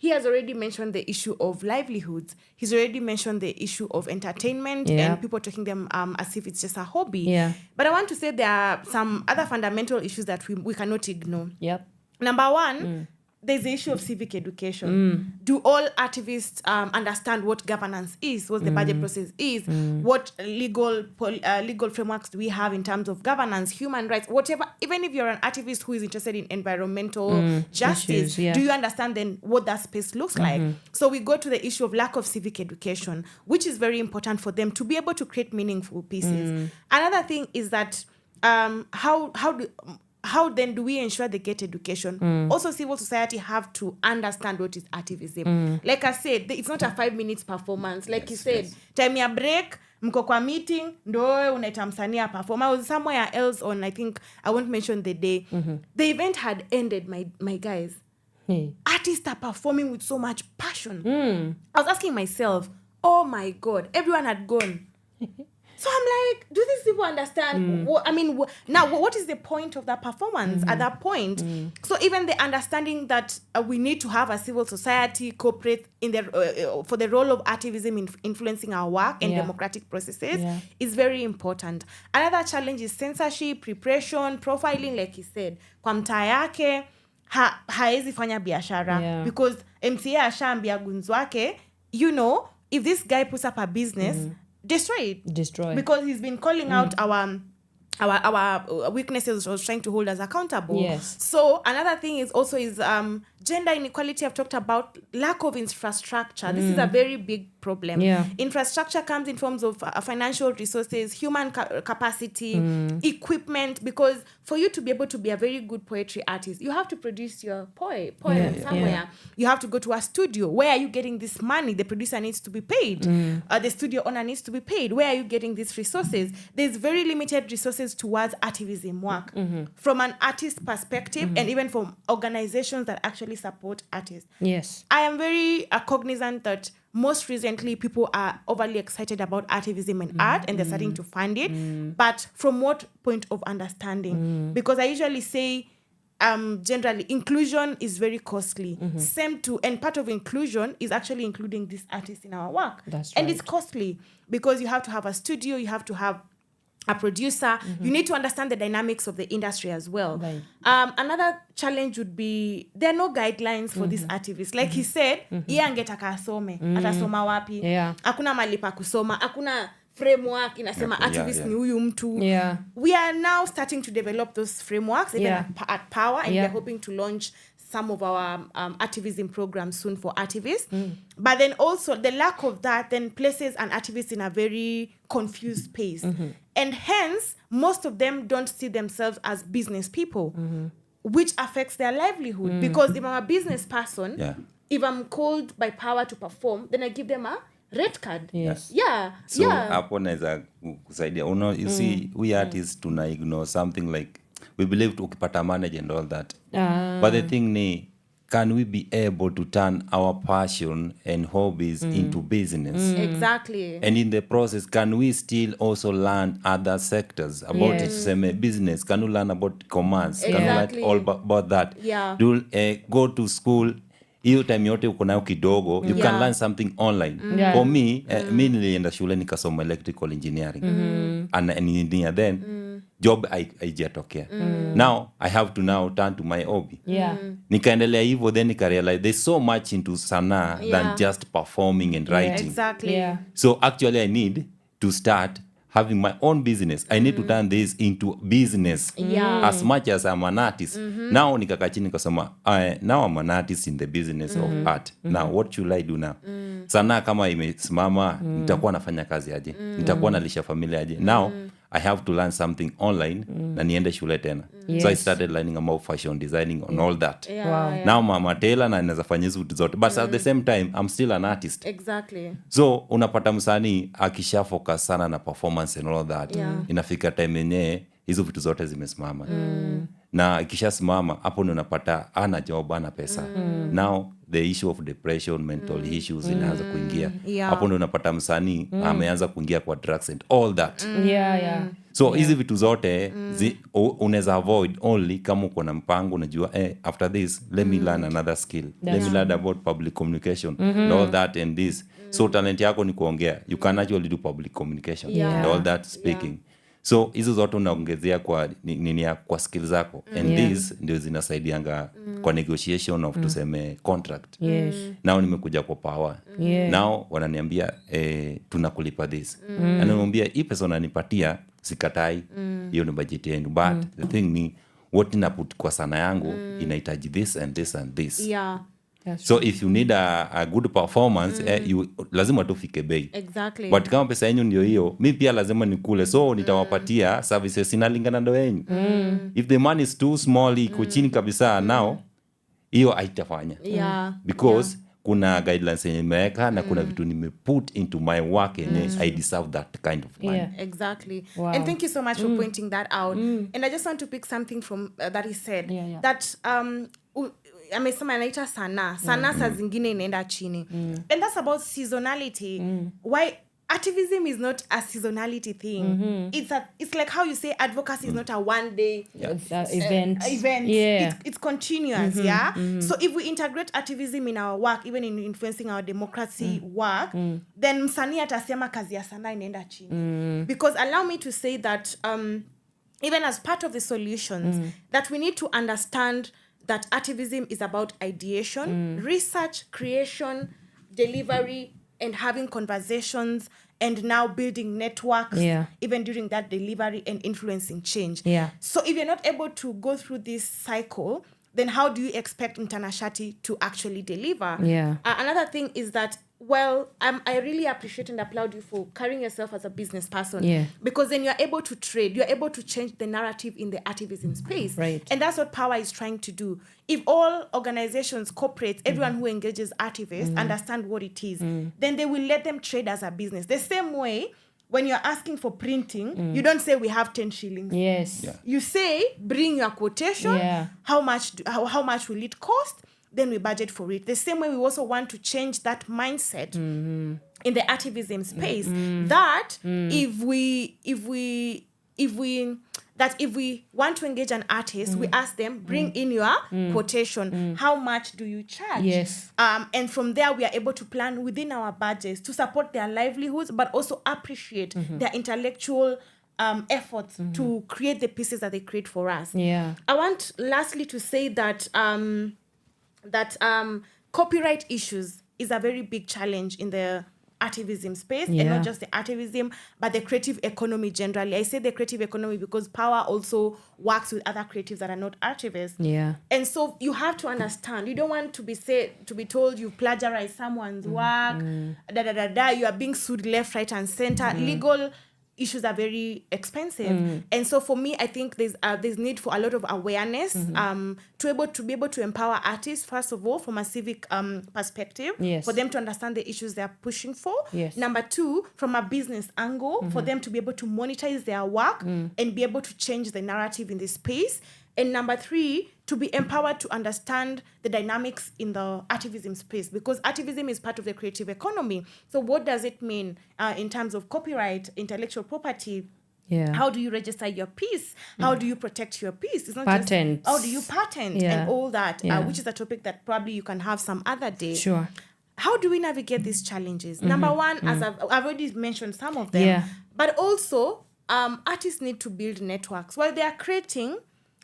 He has already mentioned the issue of livelihoods. He's already mentioned the issue of entertainment and people taking them as if it's just a hobby. But I want to say there are some other fundamental issues that we cannot ignore. number one, there's the issue of civic education. Do all artivists understand what governance is, what the budget process is, what legal frameworks do we have in terms of governance, human rights, whatever. Even if you're an activist who is interested in environmental justice, issues, do you understand then what that space looks like? So we go to the issue of lack of civic education, which is very important for them to be able to create meaningful pieces. Another thing is that how then do we ensure they get education? Also, civil society have to understand what is artivism. Like I said, it's not a 5 minutes performance. Like you said, time ya break, mko kwa meeting, ndo unaita msanii perform. I was somewhere else on, I think, I won't mention the day. The event had ended, my guys. Artists are performing with so much passion. I was asking myself, oh my God, everyone had gone. So I'm like, do these people understand? What is the point of that performance at that point? So even the understanding that we need to have a civil society corporate in for the role of activism in influencing our work and democratic processes is very important. Another challenge is censorship, repression, profiling, like he said. Kwa mtaa yake, haezi fanya biashara. Because MCA ashaambia gunzu wake, if this guy puts up a business, destroy it. Because he's been calling out our weaknesses, was trying to hold us accountable. Yes. So another thing is gender inequality. I've talked about lack of infrastructure. This is a very big problem. Infrastructure comes in forms of financial resources, human capacity, equipment, because for you to be able to be a very good poetry artist, you have to produce your poem somewhere. You have to go to a studio. Where are you getting this money? The producer needs to be paid. The studio owner needs to be paid. Where are you getting these resources? There's very limited resources towards activism work from an artist perspective, and even from organizations that actually support artists. Yes. I am very cognizant that most recently people are overly excited about activism and art, and they're starting to fund it. But from what point of understanding? Because I usually say, generally, inclusion is very costly. And part of inclusion is actually including these artists in our work. That's and right. it's costly because you have to have a studio, you have to have a producer. You need to understand the dynamics of the industry as well. Right. Another challenge would be there are no guidelines for these activists. Like he said, yeye angetaka asome, atasoma wapi? Hakuna mahali pa kusoma, hakuna framework inasema activist ni huyu mtu. We are now starting to develop those frameworks even at Pawa, and we're hoping to launch some of our activism programs soon for activists. But then also the lack of that then places an activist in a very confused space. And hence, most of them don't see themselves as business people, which affects their livelihood. Because if I'm a business person, if I'm called by Power to perform, then I give them a red card. So hapo naweza kusaidia. You see, we artists tuna ignore something like, we believe ukipata manage and all that. But the thing ni, can we be able to turn our passion and hobbies into business? Exactly. And in the process, can we still also learn other sectors about it? Same business. Can you learn about commerce? Can you learn all about that? Do go to school. Hiyo time yote uko nayo kidogo, you can learn something online. For me, mi nilienda shule nikasoma electrical engineering. And engineer then, job haijatokea. Now, I have to now turn to my hobby. Nikaendelea hivyo, then nikarealize there's so much into sanaa than just performing and writing. Exactly. So actually I need to start having my own business. I need to turn this into business as much as I'm an artist. Now nikaka chini nikasema, now I'm an artist in the business of art. Now what should I do now? Sanaa kama imesimama, nitakuwa nafanya kazi aje? Nitakuwa nalisha familia aje? Now I have to learn something online na niende shule tena. So I started learning about fashion designing and all that. Now mama tailor na naweza fanya hizo vitu zote. But at the same time, I'm still an artist. Exactly. So unapata msanii akisha focus sana na performance and all that. Inafika time yenyewe hizo vitu zote zimesimama. Na ikishasimama hapo ndio unapata ana job, ana pesa. Now the issue of depression, mental issues inaanza kuingia. Hapo ndio unapata msanii ameanza kuingia kwa drugs and all that. So hizi vitu zote unaweza avoid only kama uko na mpango, unajua after this let me learn another skill. Let me learn about public communication and all that and this. So talent yako ni kuongea. You can actually do public communication and all that speaking. So hizo zote unaongezea kwa nini ya kwa skill zako and these ndio zinasaidianga kwa negotiation of tuseme contract. Now nimekuja kwa Pawa. Now wananiambia tunakulipa this. Ananiambia hii pesa unanipatia sikatai, hiyo ni budget yenu, but the thing ni what inaput kwa sana yangu inahitaji this and this and this. Yeah. So if you need a good performance you lazima tufike bei. Exactly. But kama pesa yenu ndio hiyo, mi pia lazima nikule, so nitawapatia services inalingana ndo yenu. If the money is too small, iko chini kabisa, now hiyo haitafanya. Because kuna guidelines yenye nimeweka na kuna vitu nimeput into my work yenye I deserve that kind of money. Exactly. Wow. And thank you so much for pointing that out. And I just want to pick something from that he said. That amesema anaita sana saa zingine inaenda chini. And that's about seasonality. Why activism is not a seasonality thing. It's like how you say advocacy is not a one day event. It's continuous. So if we integrate activism in our work, even in influencing our democracy work, then msanii atasema kazi ya sana inaenda chini. Because allow me to say that even as part of the solutions, that we need to understand that activism is about ideation, research, creation, delivery, and having conversations, and now building networks, even during that delivery and influencing change. So if you're not able to go through this cycle, then how do you expect Mtanashati to actually deliver? Another thing is that, well, I really appreciate and applaud you for carrying yourself as a business person. Because then you're able to trade, you're able to change the narrative in the activism space. And that's what Pawa is trying to do. If all organizations, corporates, everyone who engages activists understand what it is, then they will let them trade as a business. The same way, when you're asking for printing, you don't say we have 10 shillings. You say, bring your quotation, how much will it cost? Then we budget for it. The same way we also want to change that mindset in the activism space. That if we want to engage an artist, we ask them, bring in your quotation. How much do you charge? And from there, we are able to plan within our budgets to support their livelihoods, but also appreciate their intellectual efforts to create the pieces that they create for us. I want lastly to say that copyright issues is a very big challenge in the activism space, and not just the activism, but the creative economy generally. I say the creative economy because Pawa also works with other creatives that are not activists. And so you have to understand, you don't want to be told you plagiarize someone's work, you are being sued left, right, and center. Legal issues are very expensive. And so for me, I think there's need for a lot of awareness to be able to empower artists, first of all, from a civic perspective, for them to understand the issues they're pushing for. Number two, from a business angle, for them to be able to monetize their work and be able to change the narrative in this space. And number three, to be empowered to understand the dynamics in the activism space, because activism is part of the creative economy. So what does it mean in terms of copyright, intellectual property? How do you register your piece? How do you protect your piece? It's not Patents. just how do you patent and all that, which is a topic that probably you can have some other day. How do we navigate these challenges? Number one, as I've already mentioned some of them, but also artists need to build networks. While they are creating,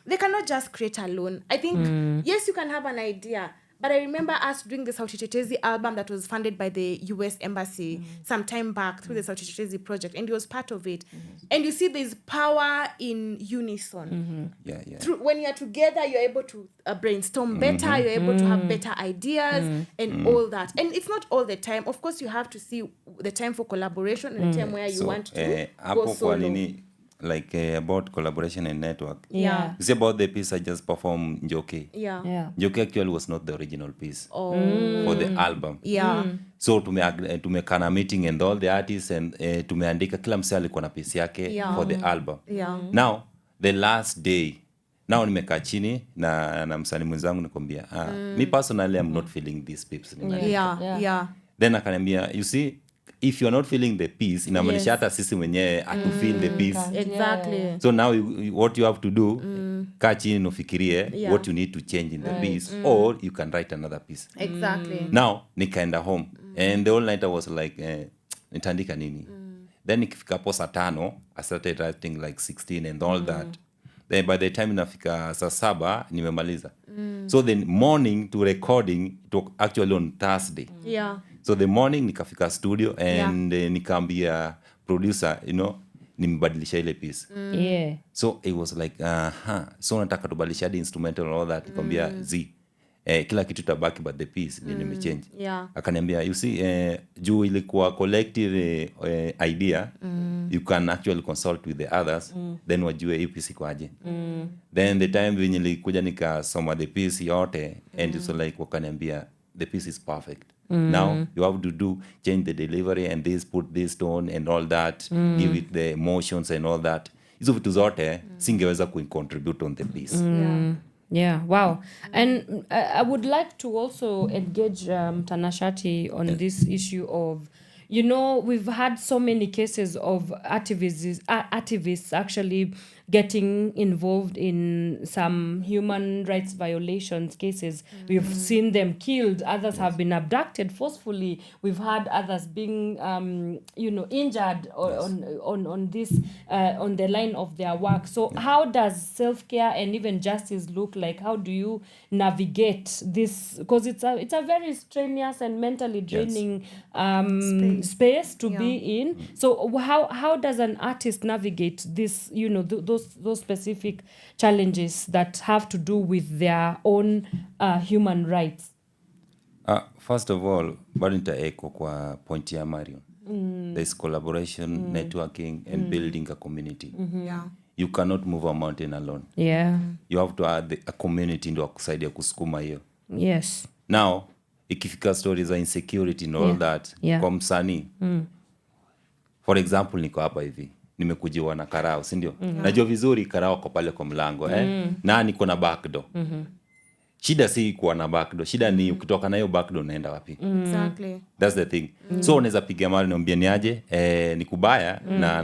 they cannot just create alone. I think, yes, you can have an idea, but I remember us doing the Sauti Tetezi album that was funded by the US Embassy some time back through the Sauti Tetezi project, and it was part of it. And you see there's power in unison. Through, when you're together, you're able to brainstorm better, you're able to have better ideas and all that. And it's not all the time. Of course, you have to see the time for collaboration and the time where you want to go solo. Like about collaboration and network. It's about the piece I just performed, Ngayi. Ngayi actually was not the original piece for the album. So tumekana meeting and all the artists and tumeandika kila msee alikuwa na piece yake for the album. Now the last day, now nimekaa chini na msanii mwenzangu nikwambia, me personally I'm not feeling these piece. Then akaniambia, you see, if you're not feeling the piece, inamaanisha hata sisi mwenyewe atu feel the piece. So now what you have to do, kaa chini nufikirie what you need to change in the piece, or you can write another piece. Now, nikaenda home, and the whole night I was like, nitaandika nini? Then ikifika hapo saa 5 I started writing like 16 and all that. Then by the time inafika saa 7 nimemaliza. So the morning to recording it was actually on Thursday. Yeah. So the morning nikafika studio and nikaambia producer, nimbadilisha ile piece. Yeah. So it was like so nataka tubadilisha the instrumental and all that. Nikamwambia kila kitu tabaki but the piece nimechange. Yeah. Akaniambia you see juu ilikuwa collective idea, you can actually consult with the others then wajue hii piece kwaje. Then the time when nilikuja nikasoma the piece yote and so like wakaniambia the piece is perfect. Now you have to change the delivery and put this tone and all that, give it the emotions and all that. Hizo vitu zote singeweza contribute on the piece. Yeah, wow. And I would like to also engage Mtanashati on this issue of, we've had so many cases of activists actually getting involved in some human rights violations cases. We've seen them killed. Others have been abducted forcefully. We've had others being, injured on this, on the line of their work. So how does self-care and even justice look like? How do you navigate this? Because it's a very strenuous and mentally draining space to be in. So how does an artist navigate this, those specific challenges that have to do with their own human rights? First of all, bado nitaeko kwa point ya Marion. There's collaboration, networking and building a community. Yeah. You cannot move a mountain alone. Yeah. You have to add a community ndio kusaidia kusukuma hiyo. Yes. Now ikifika stories za insecurity and all that kwa msanii. For example, niko hapa hivi nimekujiwa na karao, si ndio? Najua vizuri karao kwa pale kwa mlango na niko na backdoor. Shida si kuwa na backdoor, shida ni ukitoka na hiyo backdoor unaenda wapi? Exactly. That's the thing. So unaweza piga mali niambie niaje ni kubaya na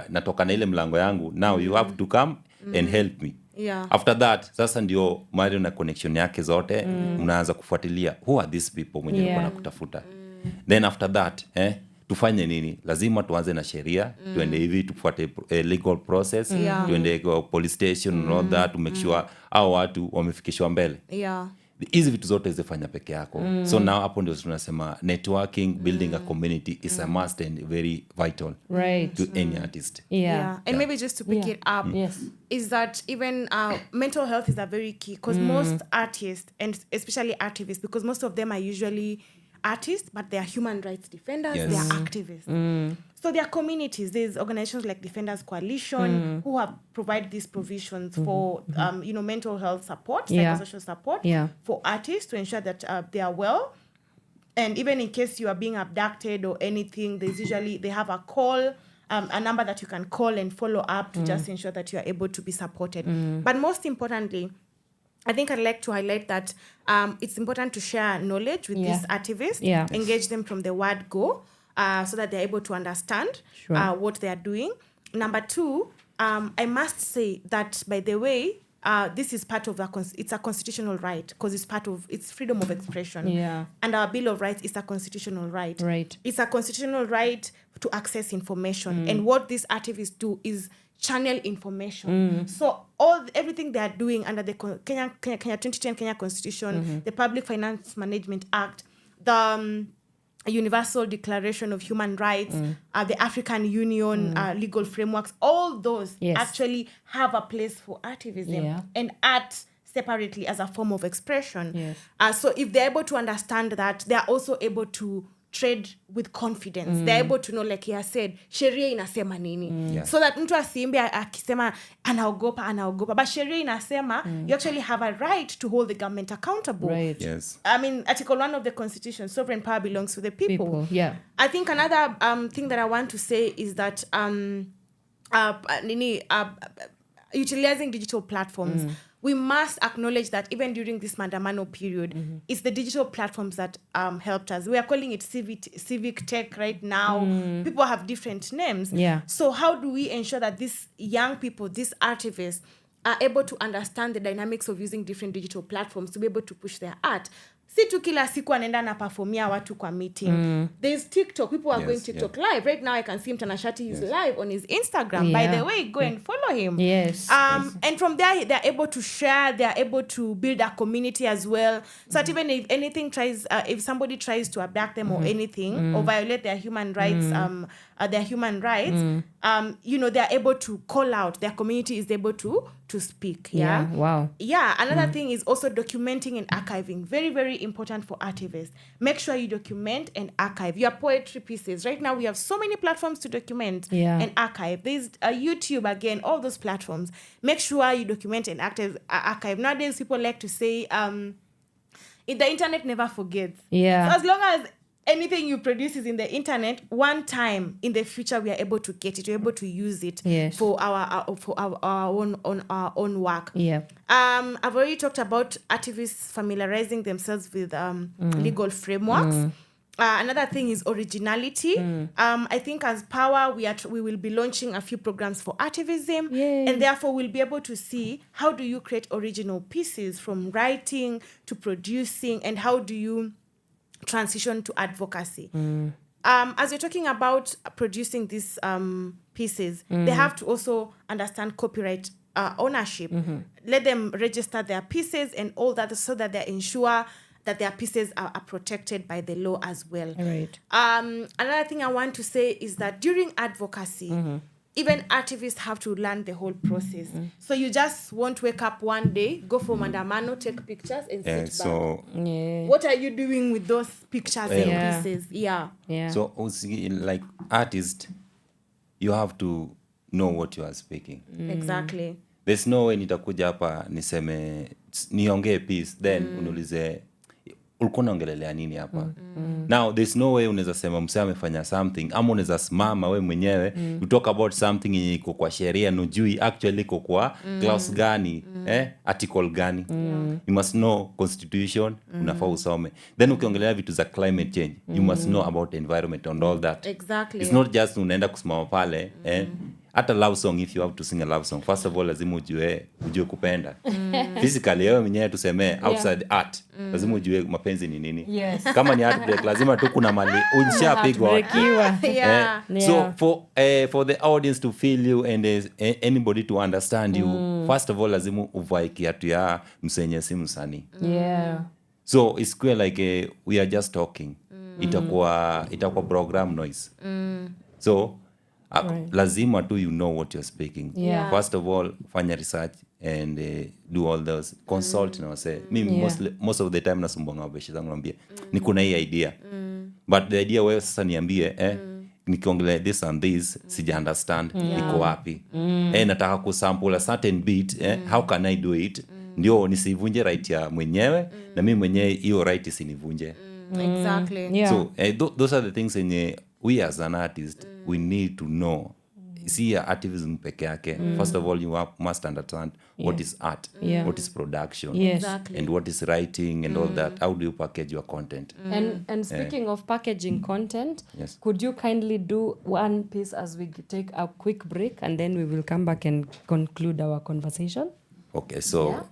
natoka na ile mlango yangu. Now you have to come and help me. Yeah. After that sasa ndio Marion na connection yake zote mnaanza kufuatilia who are these people mwenye walikuwa nakutafuta. Then after that tufanye nini? Lazima tuanze na sheria, tuende hivi tufuate legal process, tuende kwa police station and all that to make sure hao watu wamefikishwa mbele. Yeah. Hizi vitu zote zifanya peke yako. So now hapo ndio tunasema networking, building a community is a must and very vital to any artist. Yeah. And maybe just to pick it up, is that even mental health is a very key, because most artists, and especially activists, because most of them are usually artists, but they are human rights defenders, they are activists. So there are communities, there's organizations like Defenders Coalition who have provided these provisions for mental health support, psychosocial support for artists to ensure that they are well. And even in case you are being abducted or anything, there's usually, they have a call, a number that you can call and follow up to just ensure that you are able to be supported. But most importantly, I think I'd like to highlight that it's important to share knowledge with these activists, engage them from the word go, so that they're able to understand what they are doing. Number two, I must say that, by the way, this is part of it's a constitutional right, because it's freedom of expression. Yeah. And our Bill of Rights is a constitutional right. Right. It's a constitutional right to access information. And what these activists do is channel information. So everything they are doing under the Kenya 2010 Kenya Constitution, the Public Finance Management Act, the Universal Declaration of Human Rights, the African Union legal frameworks, all those actually have a place for activism and art separately as a form of expression. So if they're able to understand that, they're also able to trade with confidence. They're able to know, like he has said, sheria inasema nini. So that mtu asiimbe akisema anaogopa. But sheria inasema you actually have a right to hold the government accountable. Right. Yes. I mean, Article 1 of the Constitution, sovereign power belongs to the people. Yeah. I think another thing that I want to say is that utilizing digital platforms. We must acknowledge that even during this Mandamano period, it's the digital platforms that helped us. We are calling it civic tech right now. People have different names. Yeah. So how do we ensure that these young people, these activists, are able to understand the dynamics of using different digital platforms to be able to push their art? si tu kila siku anaenda na performia watu kwa meeting. There's TikTok, people are going TikTok live right now. I can see Mtanashati is live on his Instagram. By the way, go and follow him. And from there they're able to share, they're able to build a community as well, so that even if anything tries if somebody tries to abduct them or anything or violate their human rights, you know, they're able to call out, their community is able to speak. Another thing is also documenting and archiving. Very, very important for artivists. Make sure you document and archive your poetry pieces. Right now we have so many platforms to document and archive. There's YouTube, again, all those platforms. Make sure you document and archive. Nowadays people like to say the internet never forgets. So as long as anything you produce is in the internet, one time in the future we are able to get it, we're able to use it for our own work. I've already talked about artivists familiarizing themselves with legal frameworks. Another thing is originality. I think as Pawa, we will be launching a few programs for artivism. And therefore we'll be able to see how do you create original pieces, from writing to producing, and how do you transition to advocacy. As you're talking about producing these pieces, they have to also understand copyright ownership. Let them register their pieces and all that, so that they ensure that their pieces are protected by the law as well. Another thing I want to say is that during advocacy, even artivists have to learn the whole process. So you just won't wake up one day, go for mandamano, take pictures, and sit back. What are you doing with those pictures and pieces? So like artist, you have to know what you are speaking. Exactly. There's no way nitakuja hapa niseme niongee piece then uniulize ulikuwa unaongelelea nini hapa. Now there's no way unaweza sema msee amefanya something, ama unaweza simama wewe mwenyewe you talk about something yenye iko kwa sheria na ujui actually iko kwa clause gani, article gani. You must know constitution, unafaa usome. Then ukiongelea vitu za climate change, you must know about environment and all that. Exactly. It's not just unaenda kusimama pale hata love song, if you have to sing a love song, first of all lazima ujue kupenda. Physically wewe mwenyewe tuseme outside art, lazima ujue mapenzi ni nini. Kama ni art break, lazima tu kuna mali unshapigwa. So for the audience to feel you and anybody to understand you, first of all lazima uvae kiatu ya msenye si msanii. So it's quite like we are just talking. Itakuwa program noise. So lazima tu you know what you're speaking. First of all, fanya research and do all those, consult na wase. Most of the time nasumbanga wabeshi zangu naambia niko na hii idea, but the idea wewe sasa niambie nikiongelea this and this sija understand iko wapi, nataka kusample a certain beat, how can I do it ndio nisivunje right ya mwenyewe na mimi mwenyewe hiyo right isinivunje. Exactly. So those are the things in we as an artist we need to know. See artivism peke yake. First of all, you must understand what is art, what is production, and what is writing and all that. How do you package your content? And speaking of packaging content, could you kindly do one piece as we take a quick break, and then we will come back and conclude our conversation? Okay, so All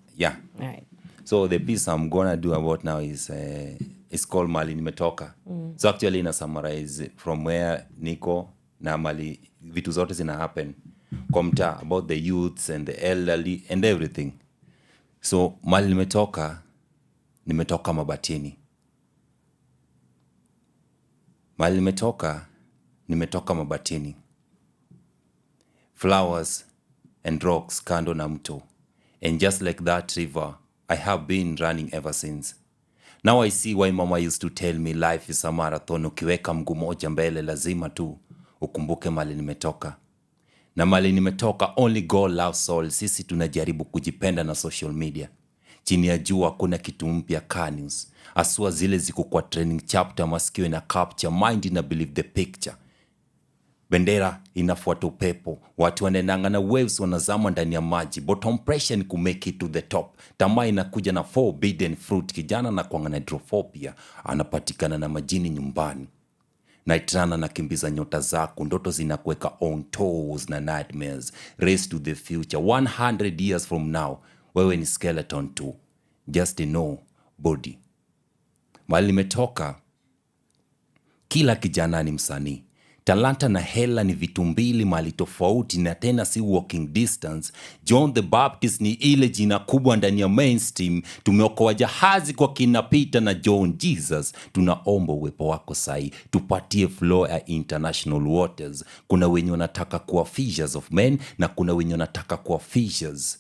right. So the piece I'm gonna do about now is it's called Mali Nimetoka. So actually ina summarize from where niko na mali vitu zote zina happen kwa mtaa, about the youths and the elderly and everything. So Mali nimetoka mabatini. Mali nimetoka mabatini. Flowers and rocks kando na mto. And just like that river, I have been running ever since. Now I see why mama used to tell me life is a marathon. Ukiweka mguu moja mbele lazima tu ukumbuke mali nimetoka. Na mali nimetoka, only God loves soul. Sisi tunajaribu kujipenda na social media. Chini ya jua kuna kitu mpya news. Asua zile ziko kwa training chapter, masikio ina capture, mind ina believe the picture. Bendera inafuata upepo, watu wanenanga na waves wanazama ndani ya maji. Bottom pressure ni kumake it to the top. Tamaa inakuja na forbidden fruit. Kijana na kuanga na hydrophobia, anapatikana na majini nyumbani. Night runner na kimbiza nyota zako, ndoto zinakuweka on toes na nightmares. Race to the future, 100 years from now, wewe ni skeleton too. Just know body. Mahali nimetoka, kila kijana ni msanii. Talanta na hela ni vitu mbili mahali tofauti, na tena si walking distance. John the Baptist ni ile jina kubwa ndani ya mainstream. Tumeokoa jahazi kwa kina Peter na John Jesus. Tunaomba uwepo wako sahi, tupatie flow ya international waters. Kuna wenye wanataka kuwa fishers of men, na kuna wenye wanataka kuwa fishers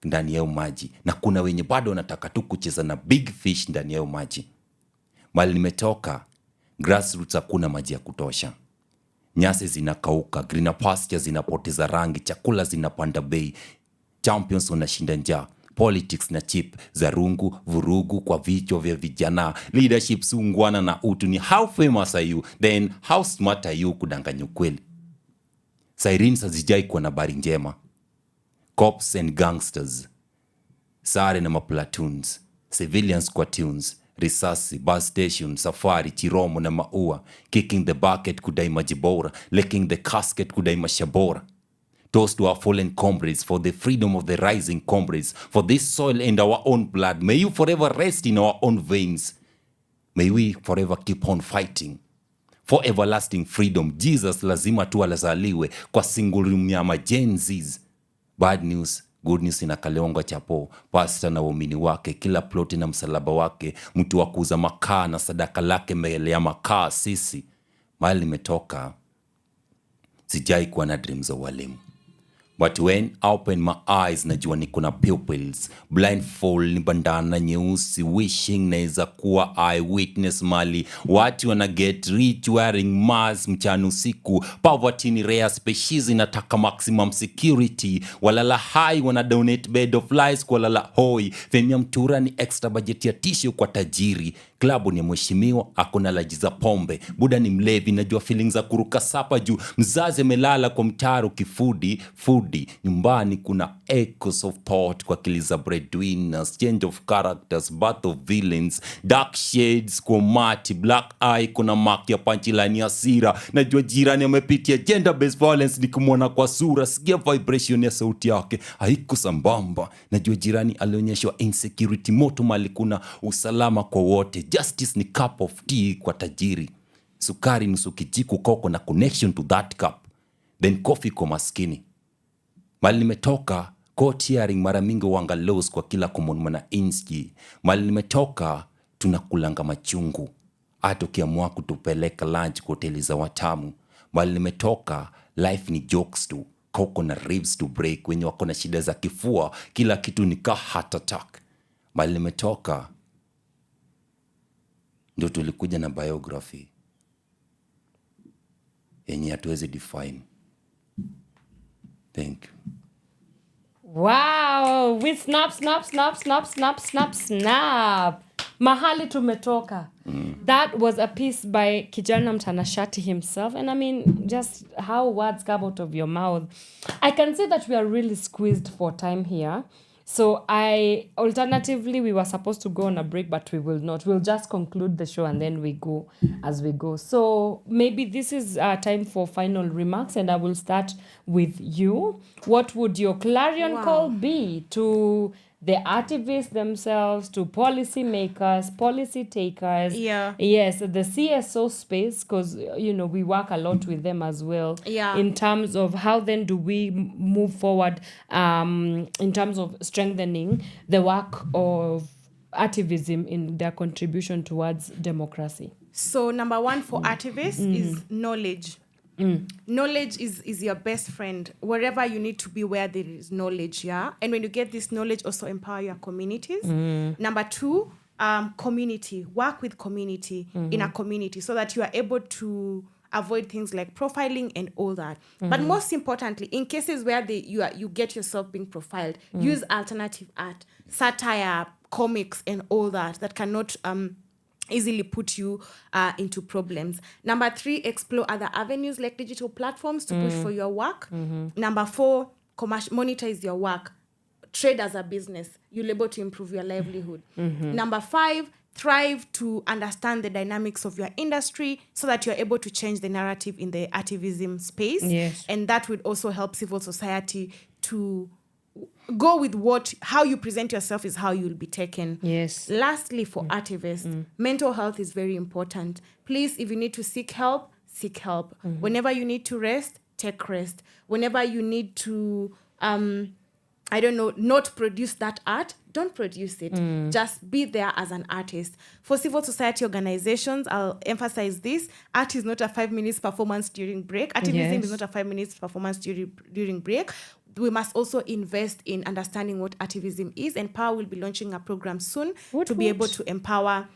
ndani ya maji, na kuna wenye bado wanataka tu kucheza na big fish ndani ya maji. Mahali nimetoka, grassroots hakuna maji ya kutosha. Nyasi zinakauka, greener pasture zinapoteza rangi, chakula zinapanda bei, champions wanashinda njaa, politics na chip za rungu, vurugu kwa vichwa vya vijana, leadership sungwana na utu. Ni how famous are you, then how smart are you kudanganya ukweli. Sirens hazijai kuwa na habari njema. Cops and gangsters, sare na maplatoons, civilians kwa tunes, risasi, bus station, safari, chiromo na maua, kicking the bucket kudai majibora, licking the casket kudai mashabora. Toast to our fallen comrades for the freedom of the rising comrades, for this soil and our own blood. May you forever rest in our own veins. May we forever keep on fighting for everlasting freedom. Jesus lazima tu alazaliwe kwa singulium ya majenzis. Bad news, good news inakaleonga chapo. Pastor na waumini wake, kila ploti na msalaba wake, mtu wa kuuza makaa na sadaka lake mbele ya makaa sisi. Mahali nimetoka, sijai kuwa na dreams za walimu. But when I open my eyes, najua niko na pupils. Blindfold ni bandana nyeusi, wishing naeza kuwa eyewitness mali. Watu wana get rich wearing masks mchana usiku. Poverty ni rare species, inataka maximum security. Walala high wana donate bed of lies kwa lala hoi. Fame ya mtura ni extra budget ya tissue kwa tajiri. Klabu ni mheshimiwa, akona laji za pombe. Buda ni mlevi, najua feelings za kuruka sapa juu. Mzazi amelala kwa mtaro kifudi, foodi. Nyumbani kuna echoes of thought kwa akili za breadwinners, change of characters, birth of villains, dark shades kwa mati, black eye kuna mark ya punchline ya sira. Najua jirani amepitia gender based violence nikimwona kwa sura, sikia vibration ya sauti yake haiko sambamba. Najua jirani alionyeshwa insecurity moto mali kuna usalama kwa wote. Justice ni cup of tea kwa tajiri, sukari nusu kijiko koko na connection to that cup, then coffee kwa maskini. Mali nimetoka, court hearing mara mingi wanga laws kwa kila common na inski. Mali nimetoka, tunakulanga machungu, hata ukiamua kutupeleka lunch kwa hoteli za watamu. Mali nimetoka, life ni jokes tu, koko na ribs to break. Wenye wako na shida za kifua, kila kitu ni ka heart attack. Mali nimetoka, ndio tulikuja na biography yenye hatuwezi define. Thank you. Wow, we snap. Mahali tumetoka. That was a piece by kijana Mtanashati himself. And I mean, just how words come out of your mouth. I can say that we are really squeezed for time here. So alternatively, we were supposed to go on a break, but we will not. We'll just conclude the show and then we go as we go. So maybe this is time for final remarks, and I will start with you. What would your clarion call be to the artivists themselves, to policy makers, policy takers? Yeah. Yes, the CSO space, because, we work a lot with them as well. Yeah. In terms of how then do we move forward in terms of strengthening the work of artivism in their contribution towards democracy. So number one for activists is knowledge. Knowledge is your best friend. Wherever you need to be where there is knowledge, yeah? And when you get this knowledge, also empower your communities. Number two, community. Work with community in a community so that you are able to avoid things like profiling and all that. But most importantly, in cases where you get yourself being profiled, use alternative art, satire, comics, and all that cannot easily put you into problems. Number three, explore other avenues like digital platforms to push for your work. Number four, monetize your work. Trade as a business. You'll be able to improve your livelihood. Number five, thrive to understand the dynamics of your industry so that you're able to change the narrative in the artivism space. Yes. And that would also help civil society to go with how you present yourself is how you'll be taken. Yes. Lastly, for artivists, mental health is very important. Please, if you need to seek help, seek help. Whenever you need to rest, take rest. Whenever you need to, not produce that art, don't produce it. Just be there as an artist. For civil society organizations, I'll emphasize this. Art is not a 5 minutes performance during break. Artivism is not a 5 minutes performance during break. We must also invest in understanding what artivism is, and Pawa will be launching a program soon to be able to empower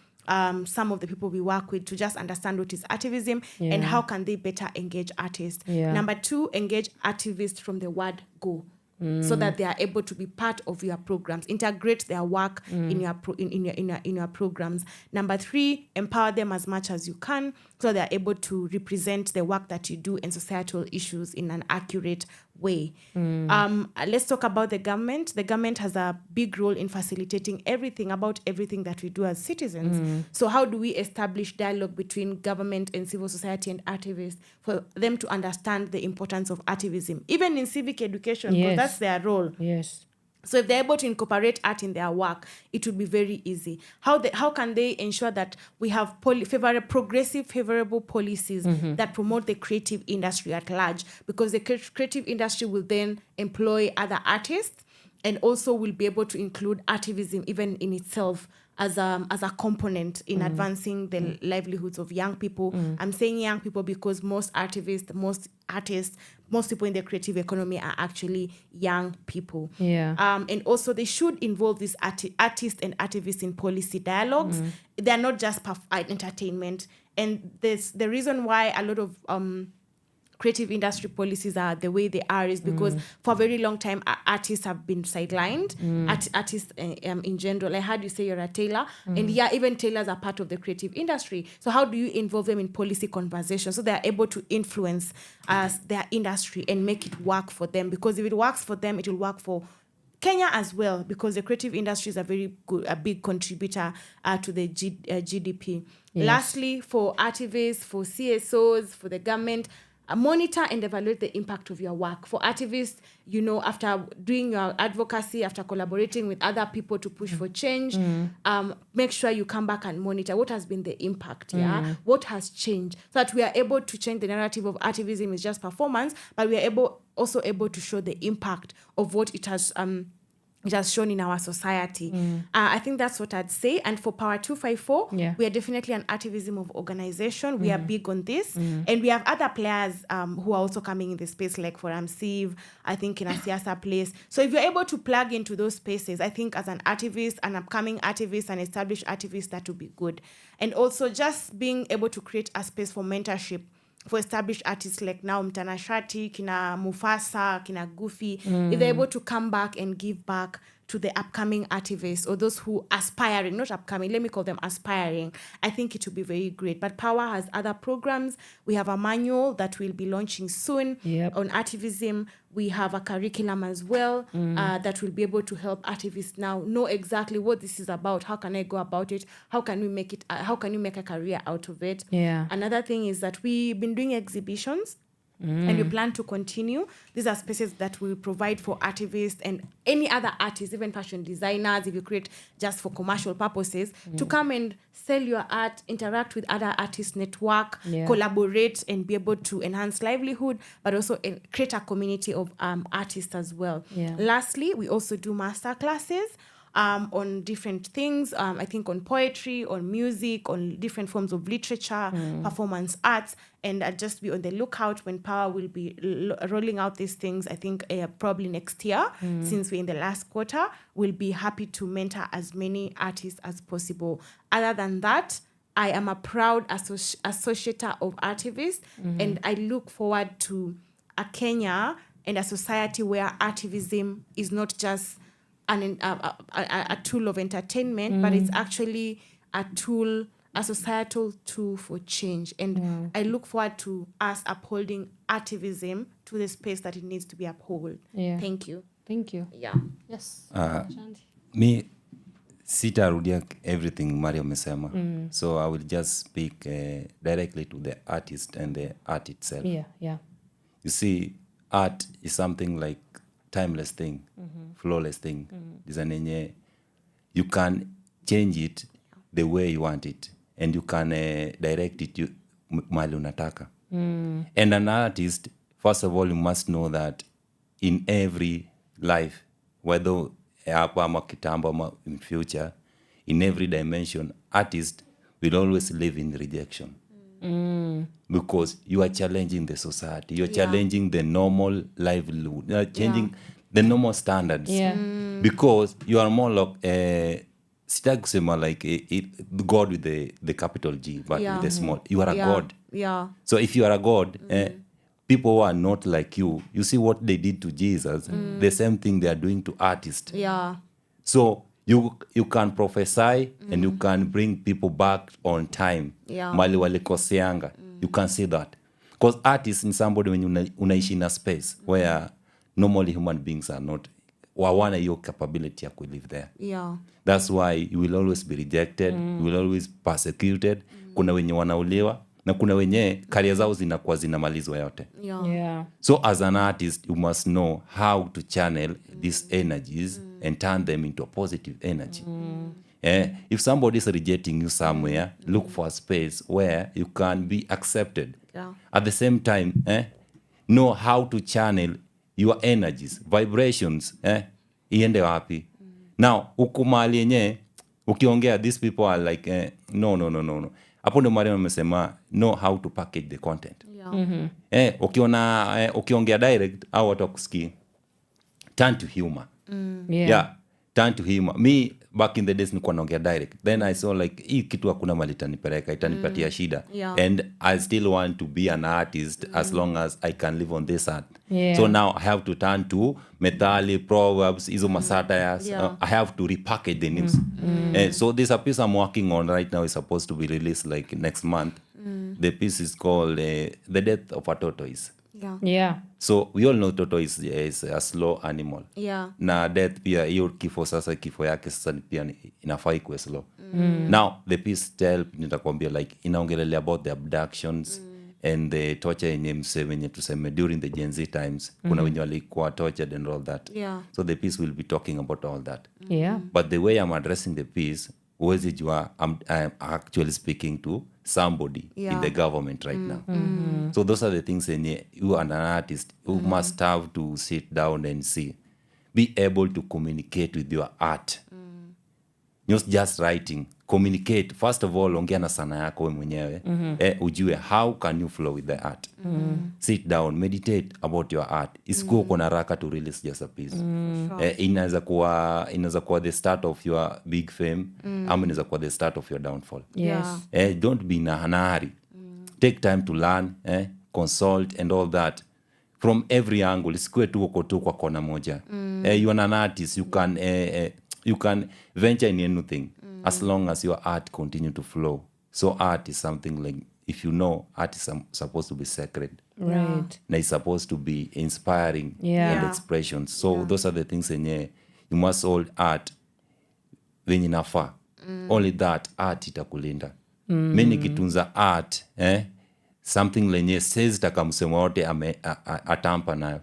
some of the people we work with to just understand what is artivism and how can they better engage artists. Number 2, engage activists from the word go. So that they are able to be part of your programs, integrate their work in your programs. Number 3, empower them as much as you can so they are able to represent the work that you do and societal issues in an accurate way. Let's talk about the government. The government has a big role in facilitating everything that we do as citizens. So how do we establish dialogue between government and civil society and activists for them to understand the importance of activism, even in civic education, because that's their role. Yes. So if they're able to incorporate art in their work, it would be very easy. How can they ensure that we have favorable policies that promote the creative industry at large? Because the creative industry will then employ other artists and also will be able to include artivism even in itself as a component in advancing the livelihoods of young people. I'm saying young people because most artists, most people in the creative economy are actually young people. And also they should involve these artists and activists in policy dialogues. They're not just entertainment. And the reason why a lot of creative industry policies are the way they are is because for a very long time artists have been sidelined. Artists in general, I heard you say you're a tailor, and even tailors are part of the creative industry. So how do you involve them in policy conversations so they are able to influence their industry and make it work for them? Because if it works for them, it will work for Kenya as well, because the creative industry is a big contributor to the GDP. Lastly, for activists, for CSOs, for the government, monitor and evaluate the impact of your work. For activists, after doing your advocacy, after collaborating with other people to push for change, make sure you come back and monitor what has been the impact, what has changed, so that we are able to change the narrative of activism is just performance, but we are also able to show the impact of what it has shown in our society. I think that's what I'd say. And for Pawa 254, we are definitely an activism of organization. We are big on this. And we have other players who are also coming in the space, like for Amsiv, I think in a Siasa place. So if you're able to plug into those spaces, I think as an activist, an upcoming activist, an established activist, that would be good. And also just being able to create a space for mentorship for established artists like now Mtanashati, kina Mufasa, kina Goofy, if they're able to come back and give back to the upcoming artivists or those who aspiring, not upcoming, let me call them aspiring, I think it will be very great. But Pawa has other programs. We have a manual that we'll be launching soon on activism. We have a curriculum as well that will be able to help activists now know exactly what this is about. How can I go about it? How can we make it? How can you make a career out of it? Another thing is that we've been doing exhibitions. And we plan to continue. These are spaces that we provide for activists and any other artists, even fashion designers, if you create just for commercial purposes, to come and sell your art, interact with other artists, network, collaborate, and be able to enhance livelihood, but also create a community of artists as well. Lastly, we also do master classes on different things, I think on poetry, on music, on different forms of literature, performance arts, and just be on the lookout when Pawa will be rolling out these things, I think probably next year, since we're in the last quarter. We'll be happy to mentor as many artists as possible. Other than that, I am a proud associator of activists, and I look forward to a Kenya and a society where activism is not just a tool of entertainment, but it's actually a societal tool for change. And I look forward to us upholding activism to the space that it needs to be upheld. Thank you. Yeah. Yes. Me sitarudia everything Mario amesema. So I will just speak directly to the artist and the art itself. Yeah. You see, art is something like timeless thing, flawless thing. Design yenye you can change it the way you want it, and you can direct it mali unataka. And an artist, first of all, you must know that in every life, whether hapa ama kitambo ama in future, in every dimension, artist will always live in rejection. Because you are challenging the society, you're challenging the normal livelihood, you are changing the normal standards. Because you are more like sitaki kusema like God with the capital G, but with the small. You are a God. Yeah. So if you are a God, people who are not like you see what they did to Jesus, the same thing they are doing to artists. Yeah. So you can prophesy and you can bring people back on time. Yeah. Mali walikoseanga. You can see that. Because artists in somebody when unaishi in a space where normally human beings are not, wawana hiyo capability ya live there. Yeah. That's why you will always be rejected, you will always persecuted. Kuna wenye wanauliwa na kuna wenye career zao zinakuwa zinamalizwa yote. Yeah. So as an artist, you must know how to channel these energies and turn them into a positive energy. If somebody is rejecting you somewhere, look for a space where you can be accepted. Yeah. At the same time, know how to channel your energies, vibrations, iende wapi. Now, ukumali yenye, ukiongea, these people are like, no. Hapo ndo Marion amesema, know how to package the content. Yeah. Ukiongea direct, au watu wakusikia. Turn to humor. Turn to humor. Me, back in the days, nilikuwa naongea direct. Then I saw like, hii kitu hakuna mali itanipeleka, itanipatia shida. Yeah. And I still want to be an artist as long as I can live on this art. Yeah. So now I have to turn to methali, proverbs, hizo masatires. Yeah. I have to repackage the news. So there's a piece I'm working on right now. Is supposed to be released like next month. The piece is called The Death of a Tortoise. Yeah. Yeah. So we all know tortoise is a slow animal. Yeah. Na death pia hiyo kifo yake sasa pia inafaa ikuwe slow. Now the piece nitakwambia like inaongelelea about the abductions and the torture yenye msevenye tuseme during the Gen Z times. Kuna wenye walikuwa tortured and all that. Yeah. So the piece will be talking about all that. Yeah. But the way I'm addressing the piece, huwezi jua I'm actually speaking to somebody in the government right now. So those are the things you are an artist who must have to sit down and see. Be able to communicate with your art. Not just writing. Communicate. First of all, ongea na sana yako we mwenyewe. Ujue how can you flow with the art. Sit down, meditate about your art. Isikuwa uko na haraka to release just a piece. Inaweza kuwa the start of your big fame, ama inaweza kuwa the start of your downfall. Yes. Don't be in a hurry. Take time to learn, consult and all that. From every angle. Isikuwe tu uko tu kwa kona moja. You are an artist. You can venture in anything as long as your art continue to flow. So art is something like, if you know, art is supposed to be sacred. Right. Na it's supposed to be inspiring Yeah. and expressions. So those are the things you must hold art venye nafaa. Only that art itakulinda. Mimi nikitunza art, something lenye says takamsema wote atampa nayo.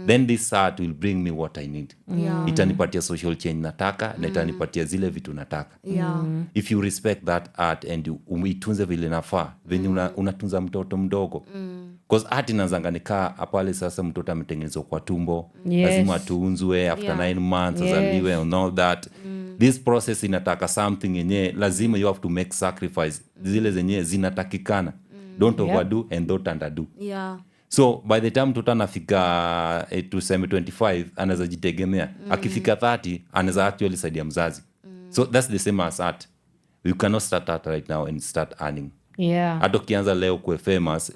Then this art will bring me what I need. Itanipatia social change nataka na itanipatia zile vitu nataka. If you respect that art and uitunze vile nafaa, venye unatunza mtoto mdogo. Because art inazanga nikaa apale sasa mtoto ametengenezwa kwa tumbo, lazima atunzwe after 9 months azaliwe and all that. This process inataka something yenye lazima you have to make sacrifice zile zenye zinatakikana. Don't overdo and don't underdo. Yeah. So by the time mtoto anafika tuseme 25 anaweza jitegemea. Akifika 30 anaweza actually saidia mzazi. So that's the same as art. You cannot start art right now and start earning. Yeah. Hata ukianza leo kuwe famous,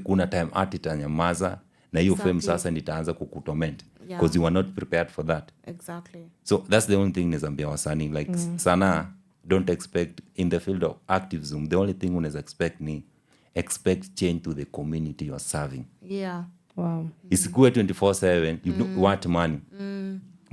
kuna time art itanyamaza na hiyo fame sasa nitaanza kukutorment because you are not prepared for that. Exactly. So that's the only thing nizambia wasanii like sana don't expect in the field of activism, the only thing unaweza expect ni expect change to the community you are serving. Yeah. Wow. Isikuwe 24/7 you don't want money.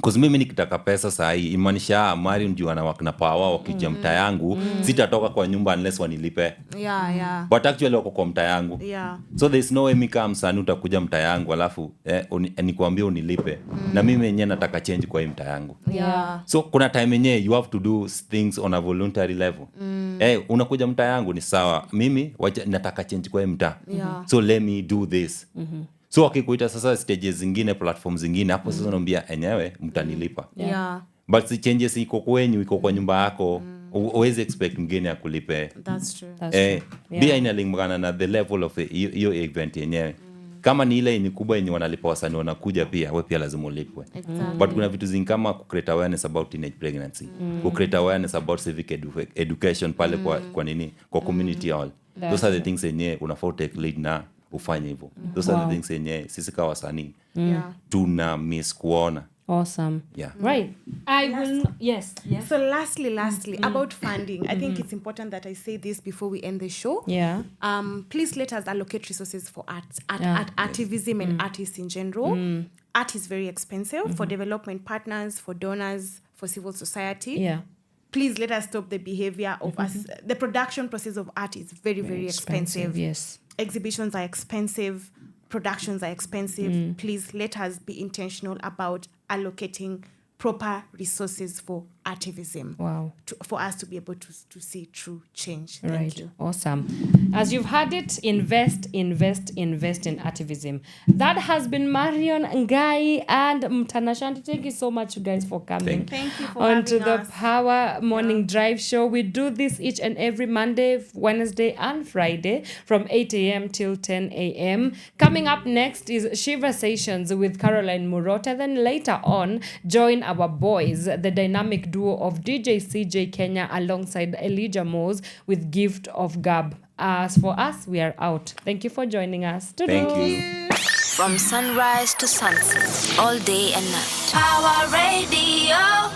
Cause mimi nikitaka pesa sahi imaanisha Marion juu ana work na Pawa wakija mtaa yangu sitatoka kwa nyumba unless wanilipe. Yeah. But actually wako kwa mtaa yangu. Yeah. So there's no way mika msanii utakuja mtaa yangu alafu nikwambie unilipe. Na mimi yenyewe nataka change kwa hii mtaa yangu. Yeah. So kuna time yenyewe you have to do things on a voluntary level. Unakuja mtaa yangu ni sawa. Mimi nataka change kwa hii mtaa. Yeah. So let me do this. So wakikuita sasa stages zingine, platforms zingine, hapo sasa unaambia enyewe mtanilipa. Yeah. But si changes iko kwenyu, iko kwa nyumba yako, uwezi expect mgeni akulipe. That's true. Bia inalingana na the level of hiyo event yenyewe. Kama ni ile ni kubwa yenye wanalipa wasanii wanakuja pia, wewe pia lazima ulipwe. Exactly. But kuna vitu zingine kama create awareness about teenage pregnancy, create awareness about civic education pale kwa nini, kwa community hall. Those are the things yenyewe unafaa take lead na ufanye hivyo. Those are the things yenyewe sisi kama wasanii tuna miss kuona. Awesome. Yeah. Right. I will. Yes. So lastly, about funding, I think it's important that I say this before we end the show. Yeah. Please let us allocate resources for artivism and artists in general. Art is very expensive for development partners, for donors, for civil society. Yeah. Please let us stop the behavior of us. The production process of art is very, very expensive. Yes. Exhibitions are expensive. Productions are expensive. Please let us be intentional about allocating proper resources for artivism. Wow. For us to be able to see true change. Thank you. Awesome. As you've heard it, invest in artivism. That has been Marion, Ngayi, and Mtanashati. Thank you so much, you guys, for coming. Thank you for onto having the us. Pawa Morning Drive show. We do this each and every Monday, Wednesday, and Friday from 8 a.m. till 10 a.m. Coming up next is Shiva Sessions with Caroline Murota. Then later on, join our boys, the dynamic duo of DJ CJ Kenya alongside Elijah Mose with Gift of Gab. As for us, we are out. Thank you for joining us. Thank you. From sunrise to sunset, all day and night. Power Radio.